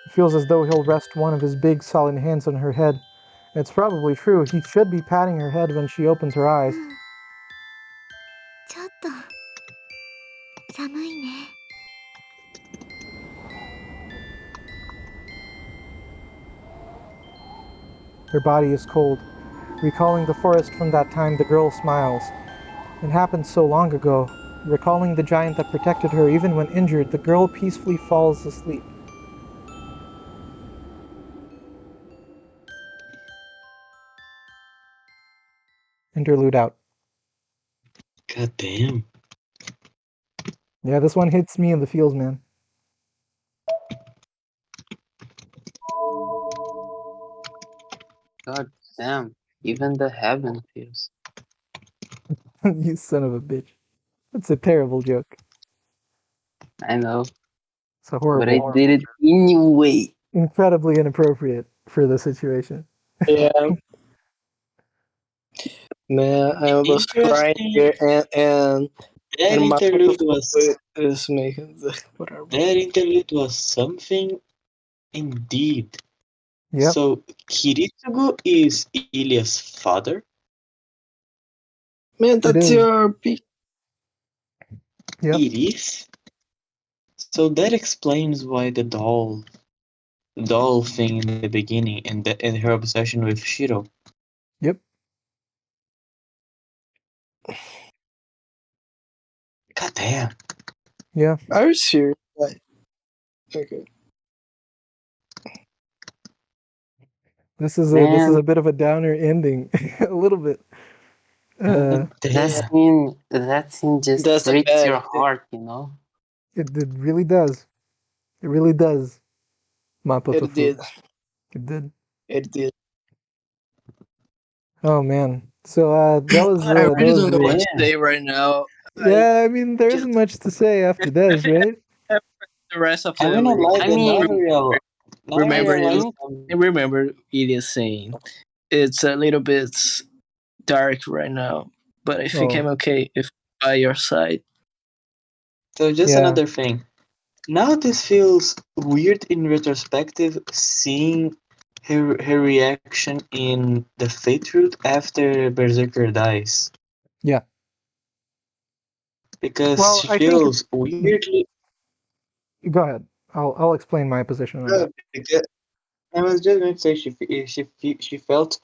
It feels as though he'll rest one of his big, solid hands on her head. It's probably true. He should be patting her head when she opens her eyes. ちょっと寒いね。 Her body is cold. Recalling the forest from that time, the girl smiles. It happened so long ago. Recalling the giant that protected her even when injured, the girl peacefully falls asleep. Interlude out. God damn. Yeah, this one hits me in the feels, man. God damn. Even the heaven feels. You son of a bitch. That's a terrible joke. I know. It's a horrible, But I did it anyway. incredibly inappropriate for the situation. Yeah. Man, I was crying here, and That Mapo interlude Tofu was is making the whatever. that interlude was something indeed. Yep. So Kiritsugu is Ilya's father. Man, that's is. your pick. Yep. It is. So that explains why the doll thing in the beginning and her obsession with Shiro. Yep. God damn. Yeah. Are you serious? Okay. This is Man. a bit of a downer ending. A little bit. God damn. That scene just That's a breaks bad your thing. heart, you know? It really does. It really does. Mapo It Tofu. did. It did. It did. Oh man. So that was I that really was don't know what to Yeah. say right now. yeah. I mean, there isn't much to say after this, right? The rest of I the mean, I like I the mean, remember I remember it is saying it's a little bit dark right now, but I think I'm okay if by your side. So just Yeah. another thing. Now this feels weird in retrospective, seeing her reaction in the Fate route after Berserker dies. Yeah. Because Well, she I think- feels weirdly. Go ahead. I'll explain my position on that. Because I was just going to say she felt,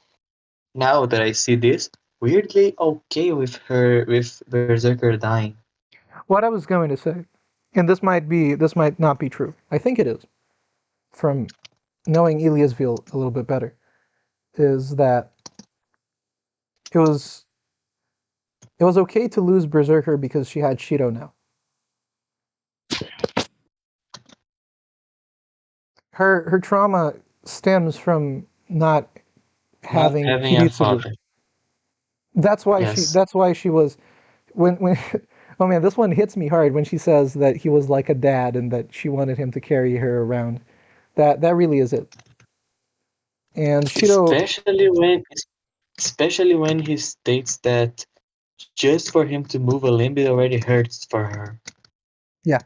now that I see this, weirdly okay with Berserker dying. What I was going to say, and this might not be true. I think it is, from knowing Eliasville a little bit better. is that it was okay to lose Berserker because she had Shiro now. Her trauma stems from not having Not having a Kiritsuru. father. That's why Yes. she was when oh man, this one hits me hard when she says that he was like a dad and that she wanted him to carry her around. That really is it. And Shiro, Especially when he states that just for him to move a limb it already hurts for her. yeah.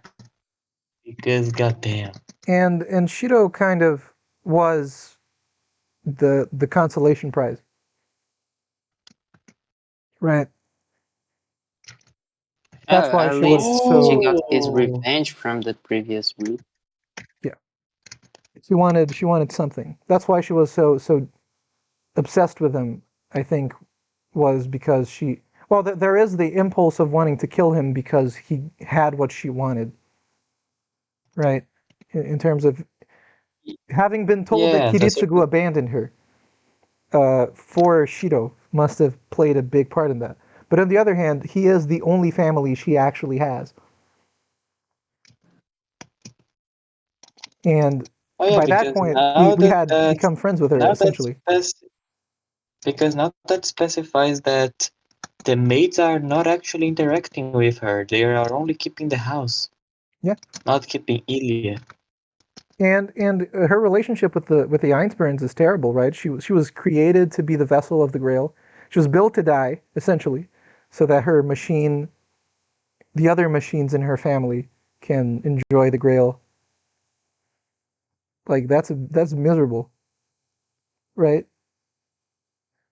Because goddamn. And Shiro kind of was the consolation prize. Right. That's why At she was least she so got his Oh, revenge from the previous group. yeah. She wanted something. That's why she was so obsessed with him, I think, was because there is the impulse of wanting to kill him because he had what she wanted, right? In terms of having been told that yeah, that's Kiritsugu abandoned her, for Shiro must have played a big part in that. But on the other hand, he is the only family she actually has. And oh yeah, by that because point, now we that had that become friends with her, now that essentially. because now that specifies that the maids are not actually interacting with her. They are only keeping the house, Yeah. not keeping Ilya. And her relationship with the Einsburns is terrible, right? She was created to be the vessel of the Grail. She was built to die, essentially, so that her machine, the other machines in her family, can enjoy the Grail. Like that's miserable, right?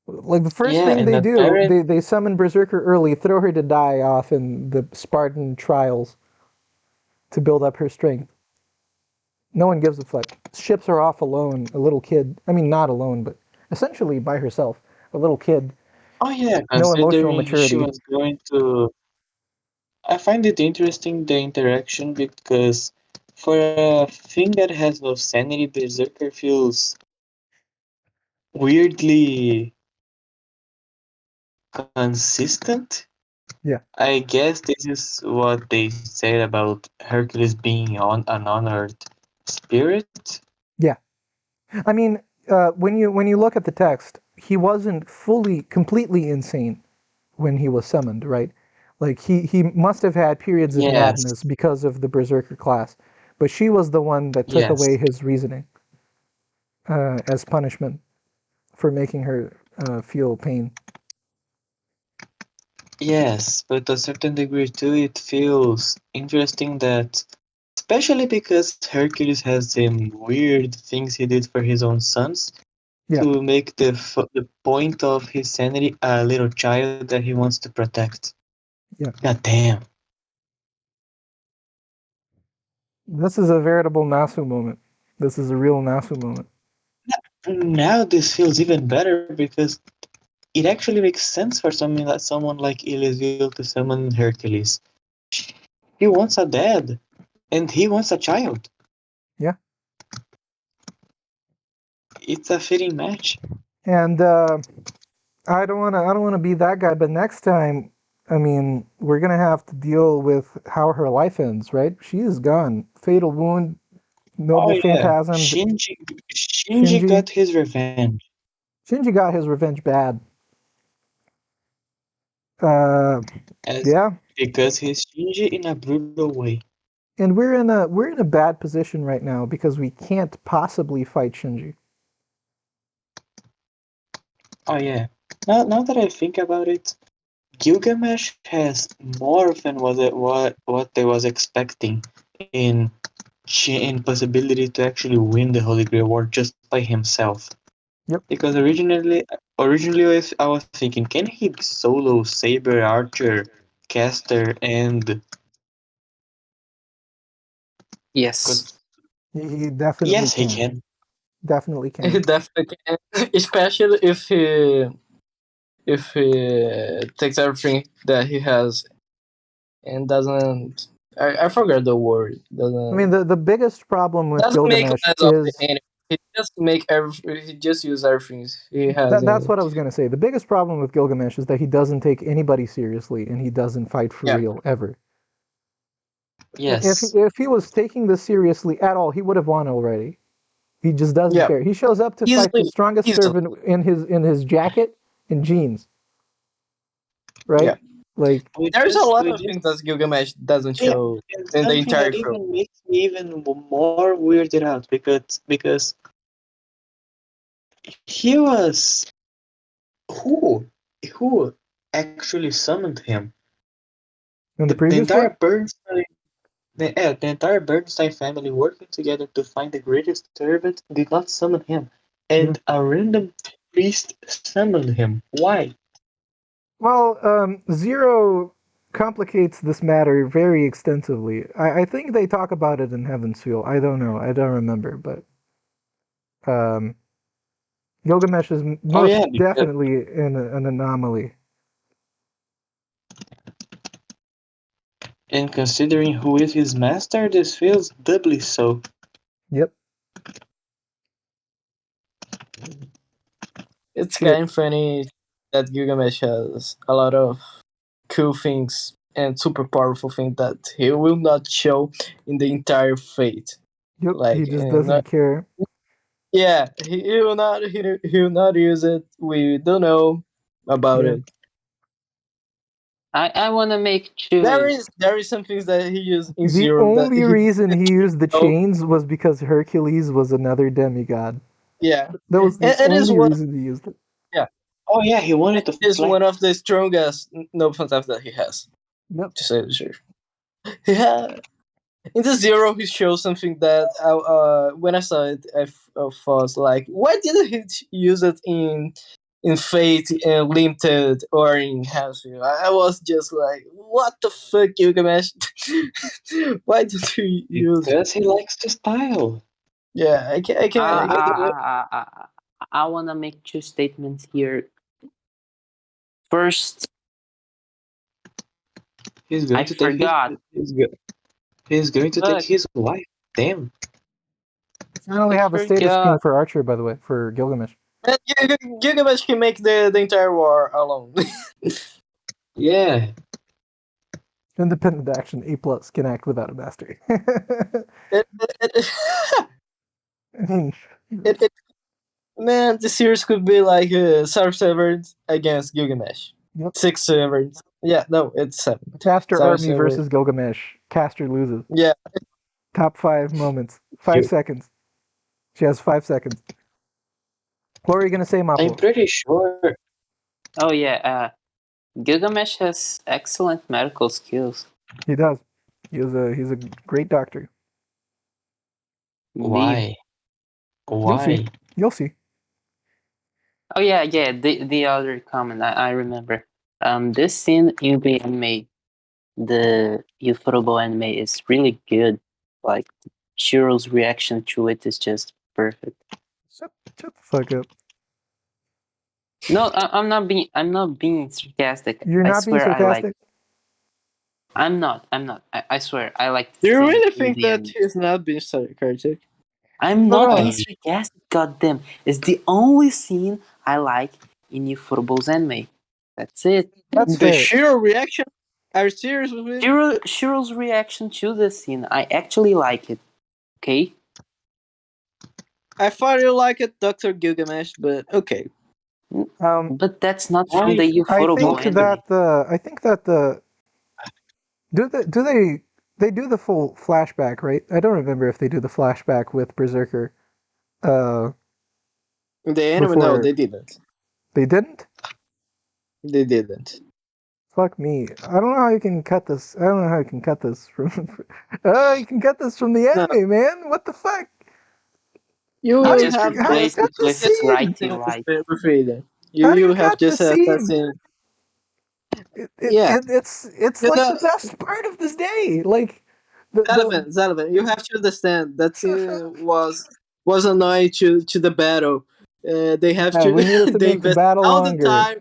Like the first Yeah, thing and they the do, parent. they summon Berserker early, throw her to die off in the Spartan trials to build up her strength. No one gives a fuck. Ships her off alone, a little kid. I mean, not alone, but essentially by herself. A little kid, Oh yeah, no emotional considering she maturity. was going to. I find it interesting the interaction because for a thing that has no sanity, Berserker feels weirdly consistent. Yeah. I guess this is what they said about Hercules being on an honored spirit. Yeah. I mean, when you look at the text, he wasn't completely insane when he was summoned, right? Like he must have had periods of Yes, madness because of the Berserker class, but she was the one that took yes, away his reasoning as punishment for making her feel pain. yes, but to a certain degree too, it feels interesting that, especially because Hercules has some weird things he did for his own sons, Yeah. to make the point of his sanity a little child that he wants to protect. Yeah. God damn. This is a veritable Nasu moment. This is a real Nasu moment. Now this feels even better because it actually makes sense for someone like Ilizil to summon Hercules. He wants a dad, and he wants a child. Yeah. It's a fitting match. And I don't wanna be that guy, but next time, I mean, we're gonna have to deal with how her life ends, right? She is gone. Fatal wound, Oh noble yeah, phantasm, Shinji Shinji. got his revenge Shinji got his revenge bad. Uh, as yeah. because he's Shinji in a brutal way. And we're in a bad position right now because we can't possibly fight Shinji. Oh yeah. Now that I think about it, Gilgamesh has more than what they was expecting in in possibility to actually win the Holy Grail War just by himself. Yep. Because originally I was thinking, can he solo Saber, Archer, Caster, and Yes. He definitely yes, he can. can. Definitely He can. definitely can, especially if he takes everything that he has and doesn't. I forgot the word. I mean, the biggest problem with Doesn't make Gilgamesh less of the is enemy. He just make every. He just use everything he has. That's what I was gonna say. The biggest problem with Gilgamesh is that he doesn't take anybody seriously, and he doesn't fight for Yeah. real ever. Yes. If he was taking this seriously at all, he would have won already. He just doesn't Yeah. care. He shows up to fight the Easily, strongest easily. servant in his jacket and jeans, right? Yeah. Like There's a lot of things that Gilgamesh doesn't Yeah, show and in the something entire that show. even makes me even more weirded out because he was who who actually summoned him. in the The previous entire book. Bernstein, the entire Bernstein family working together to find the greatest servant did not summon him, Yeah. and a random priest summoned him. Why? Well, Zero complicates this matter very extensively. I think they talk about it in Heaven's Feel. I don't know. I don't remember, but um, Gilgamesh is Oh most yeah, because definitely an anomaly. and considering who is his master, this feels doubly so. Yep. It's Yeah. kind of funny that Gilgamesh has a lot of cool things and super powerful things that he will not show in the entire Fate. Yep. He Like, just doesn't care. yeah, he will not. He will not use it. We don't know about Yeah. it. I want to make There is some things that he used in The Zero that only he reason he used the know. chains was because Hercules was another demigod. Yeah, That was the it is only one. reason he used it. Yeah, Oh yeah, he wanted it to is fly. one of the strongest no fantasms that he has. Yep. To say the truth, yeah. In the Zero, he shows something that when I saw it, I was like, why didn't he use it in Fate and Limited or in Hansfield? I was just like, what the fuck, Gilgamesh? Why did you use it? Because he likes to style. Yeah, I can, I can, And I by can. the way, I want to make two statements here. First, he's going I to take his forgot. he's going to take Look, his wife. Damn. I only I have a status screen forgot. for Archer, by the way, for Gilgamesh. And Gilgamesh can make the entire war alone. Yeah. Independent action, A plus, can act without a mastery. it, it, I mean, it, man, the series could be like Star Severance against Gilgamesh. yep. 6 Severance. Yeah, no, it's 7. Caster Star Army Severance. versus Gilgamesh. Caster loses. Yeah, Top 5 moments. 5 You- seconds. She has 5 seconds. What were you gonna say, I'm Mapo? pretty sure. Oh yeah, Gilgamesh has excellent medical skills. He does. He's a great doctor. Indeed. Why? You'll see. Why? You'll see. Oh yeah. The other comment I remember. This scene in the anime, the Ufotable anime, is really good. Like Shiro's reaction to it is just perfect. Shut the fuck up. No, I'm not being sarcastic. You're I not being swear I like. sarcastic? I'm not. I swear I like. do you the scene really in think the that anime. he's not being sarcastic? I'm Not at not all. being sarcastic. Goddamn! It's the only scene I like in Ufotable's anime. That's it. That's The fair. Shiro reaction? Are you serious with me? Shiro's reaction to the scene, I actually like it. Okay. I thought you liked it, Dr. Gilgamesh, but okay. But that's not from the I Ufotable think anime. that the they do the full flashback, right? I don't remember if they do the flashback with Berserker. In the anime, no, Before they didn't. they didn't? They didn't. Fuck me. I don't know how you can cut this. I don't know how you can cut this from. You can cut this from the No, anime, man. What the fuck? you How will you Just have how you replace just cut it the with scene? righty right. with Freedom. How do You you have cut the just had that scene? scene. Yeah, It's you like know, the best part of this day. Like the Zalman, you have to understand that scene was annoying to the battle. They have to we needed to they make the invest battle all the longer. time,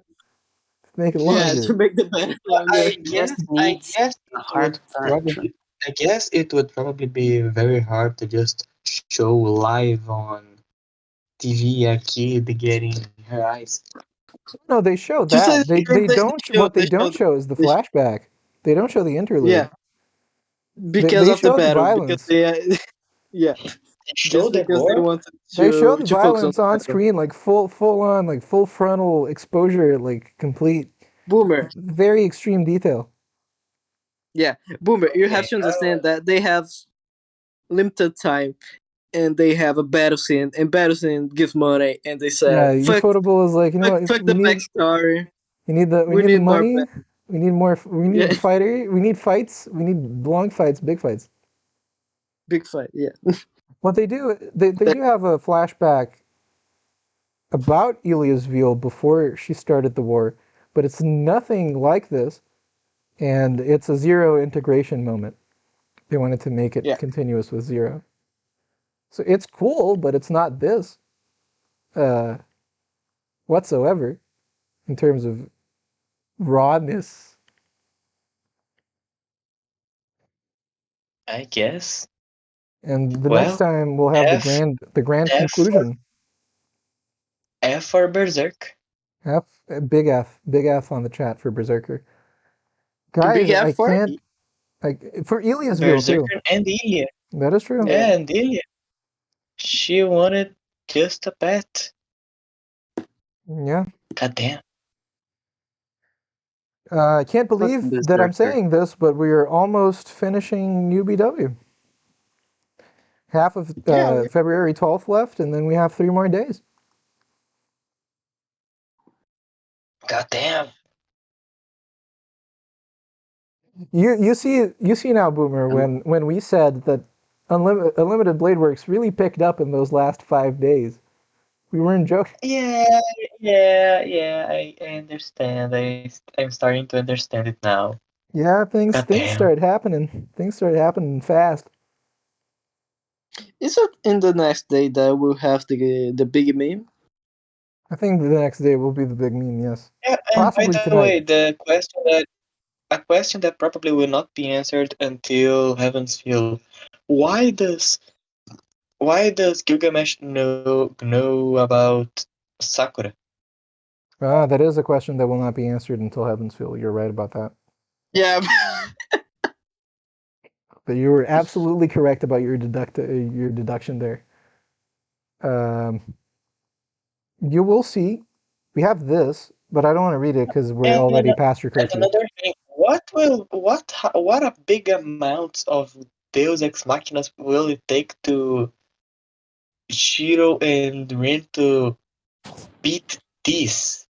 Make it yeah, longer. to make the battle Well, longer. Just I needs guess a it hard would connection. probably. I guess it would probably be very hard to just show live on TV a kid getting her eyes. No, they show To say that. the truth, They don't. What they don't showed show is the they sh- flashback. They don't show the interlude. yeah, because They of the show the battle, because violence. they yeah, They show just the because they gore. wanted They show the to focus on violence the on battle. screen, like full on, like full frontal exposure, like complete, Boomer, very extreme detail. yeah, Boomer, you have Okay. to understand that they have limited time and they have a battle scene, and battle scene gives money, and they Yeah, said, Ufotable is like, you know what? fuck the backstory. We We need the need more. money. We need more. We Yeah, need fighter. We need fights. We need long fights, big fights. big fight. Yeah, What they do, they do have a flashback about Elia's Veal before she started the war, but it's nothing like this, and it's a Zero integration moment. They wanted to make it yeah. continuous with Zero. So it's cool, but it's not this uh, whatsoever in terms of rawness. I guess. And the next Well, time we'll have F the grand F for conclusion. F for Berserk. Big F on the chat for Berserker. Big Guys, I effort. can't for Elia's Veal too. Berserker and Ilya. That is true. Yeah. Yeah, and Ilya. She wanted just a pet. Yeah. God damn. I can't believe Fucking that I'm Berserker. saying this, but we are almost finishing UBW. Half of Yeah. February 12th left, and then we have 3 more days. God damn. You see now, Boomer, when we said that Unlimited Blade Works really picked up in those last 5 days. We weren't joking. Yeah, I understand. I'm starting to understand it now. Yeah, things God damn. started happening. Things started happening fast. Is it in the next day that we'll have the big meme? I think the next day will be the big meme. Yes, Yeah, and by possibly the tonight. way, a question that probably will not be answered until Heaven's Feel. Why does Gilgamesh know about Sakura? That is a question that will not be answered until Heaven's Feel. You're right about that. Yeah. But you were absolutely correct about your deduction there. You will see. We have this, but I don't want to read it because we're And, already past your and curfew. another thing, what a big amount of Deus Ex Machinas will it take to Shiro and Rin to beat this?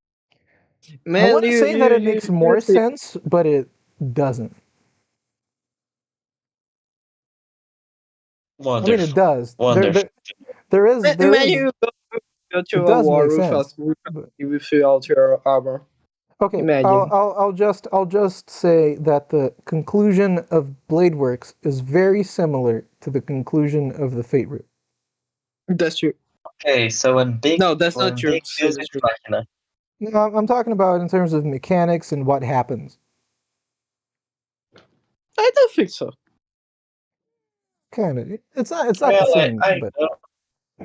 Man, I want to say that it makes more see. sense, but it doesn't. I mean, it Wonderful. does. Wonderful. There is. Imagine you go to It a does war make sense. with all your armor. Okay, Imagine. I'll just say that the conclusion of Bladeworks is very similar to the conclusion of the Fate route. That's true. Okay, so No, that's not true. big So Deus that's Ex true. Machina. No, I'm talking about in terms of mechanics and what happens. I don't think so. Kind of. It's not the Well, same, I but know.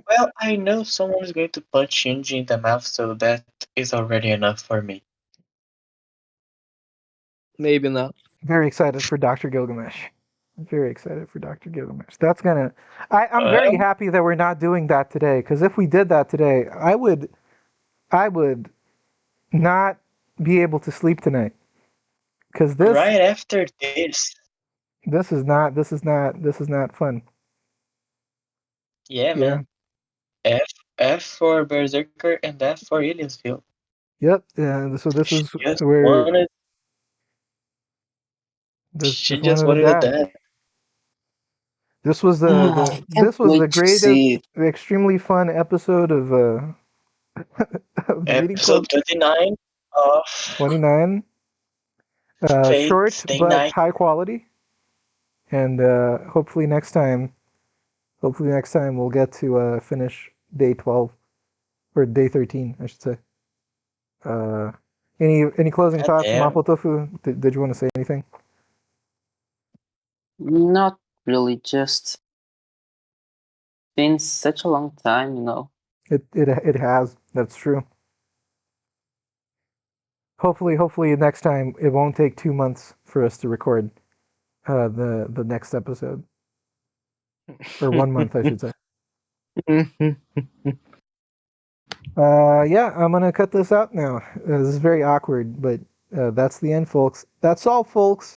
Well, I know someone is going to punch Shinji in the mouth, so that is already enough for me. Maybe not. very excited for Dr. Gilgamesh. Very excited for Dr. Gilgamesh. That's gonna. I'm very Well, happy that we're not doing that today, because if we did that today, I would not be able to sleep tonight. Because right after this, this is not fun. yeah, Yeah. man. F for Berserker and F for Iliasfield. Yep. Yeah. So this She is just where wanted. this She just just wanted a wanted a dad. dad. This was the Can't this was the wait to greatest, see it. extremely fun episode of of the Reading Club. Episode 29 of 29. Fate Short Stay but Night. high quality. And hopefully next time we'll get to finish day 12 or day 13, I should say. Any closing God thoughts, damn. Mapo Tofu? Did you want to say anything? Not really, just been such a long time, you know. It has. That's true. Hopefully next time it won't take 2 months for us to record the next episode, or 1 month, I should say. Yeah, I'm gonna cut this out now. This is very awkward, but that's the end, folks. That's all, folks.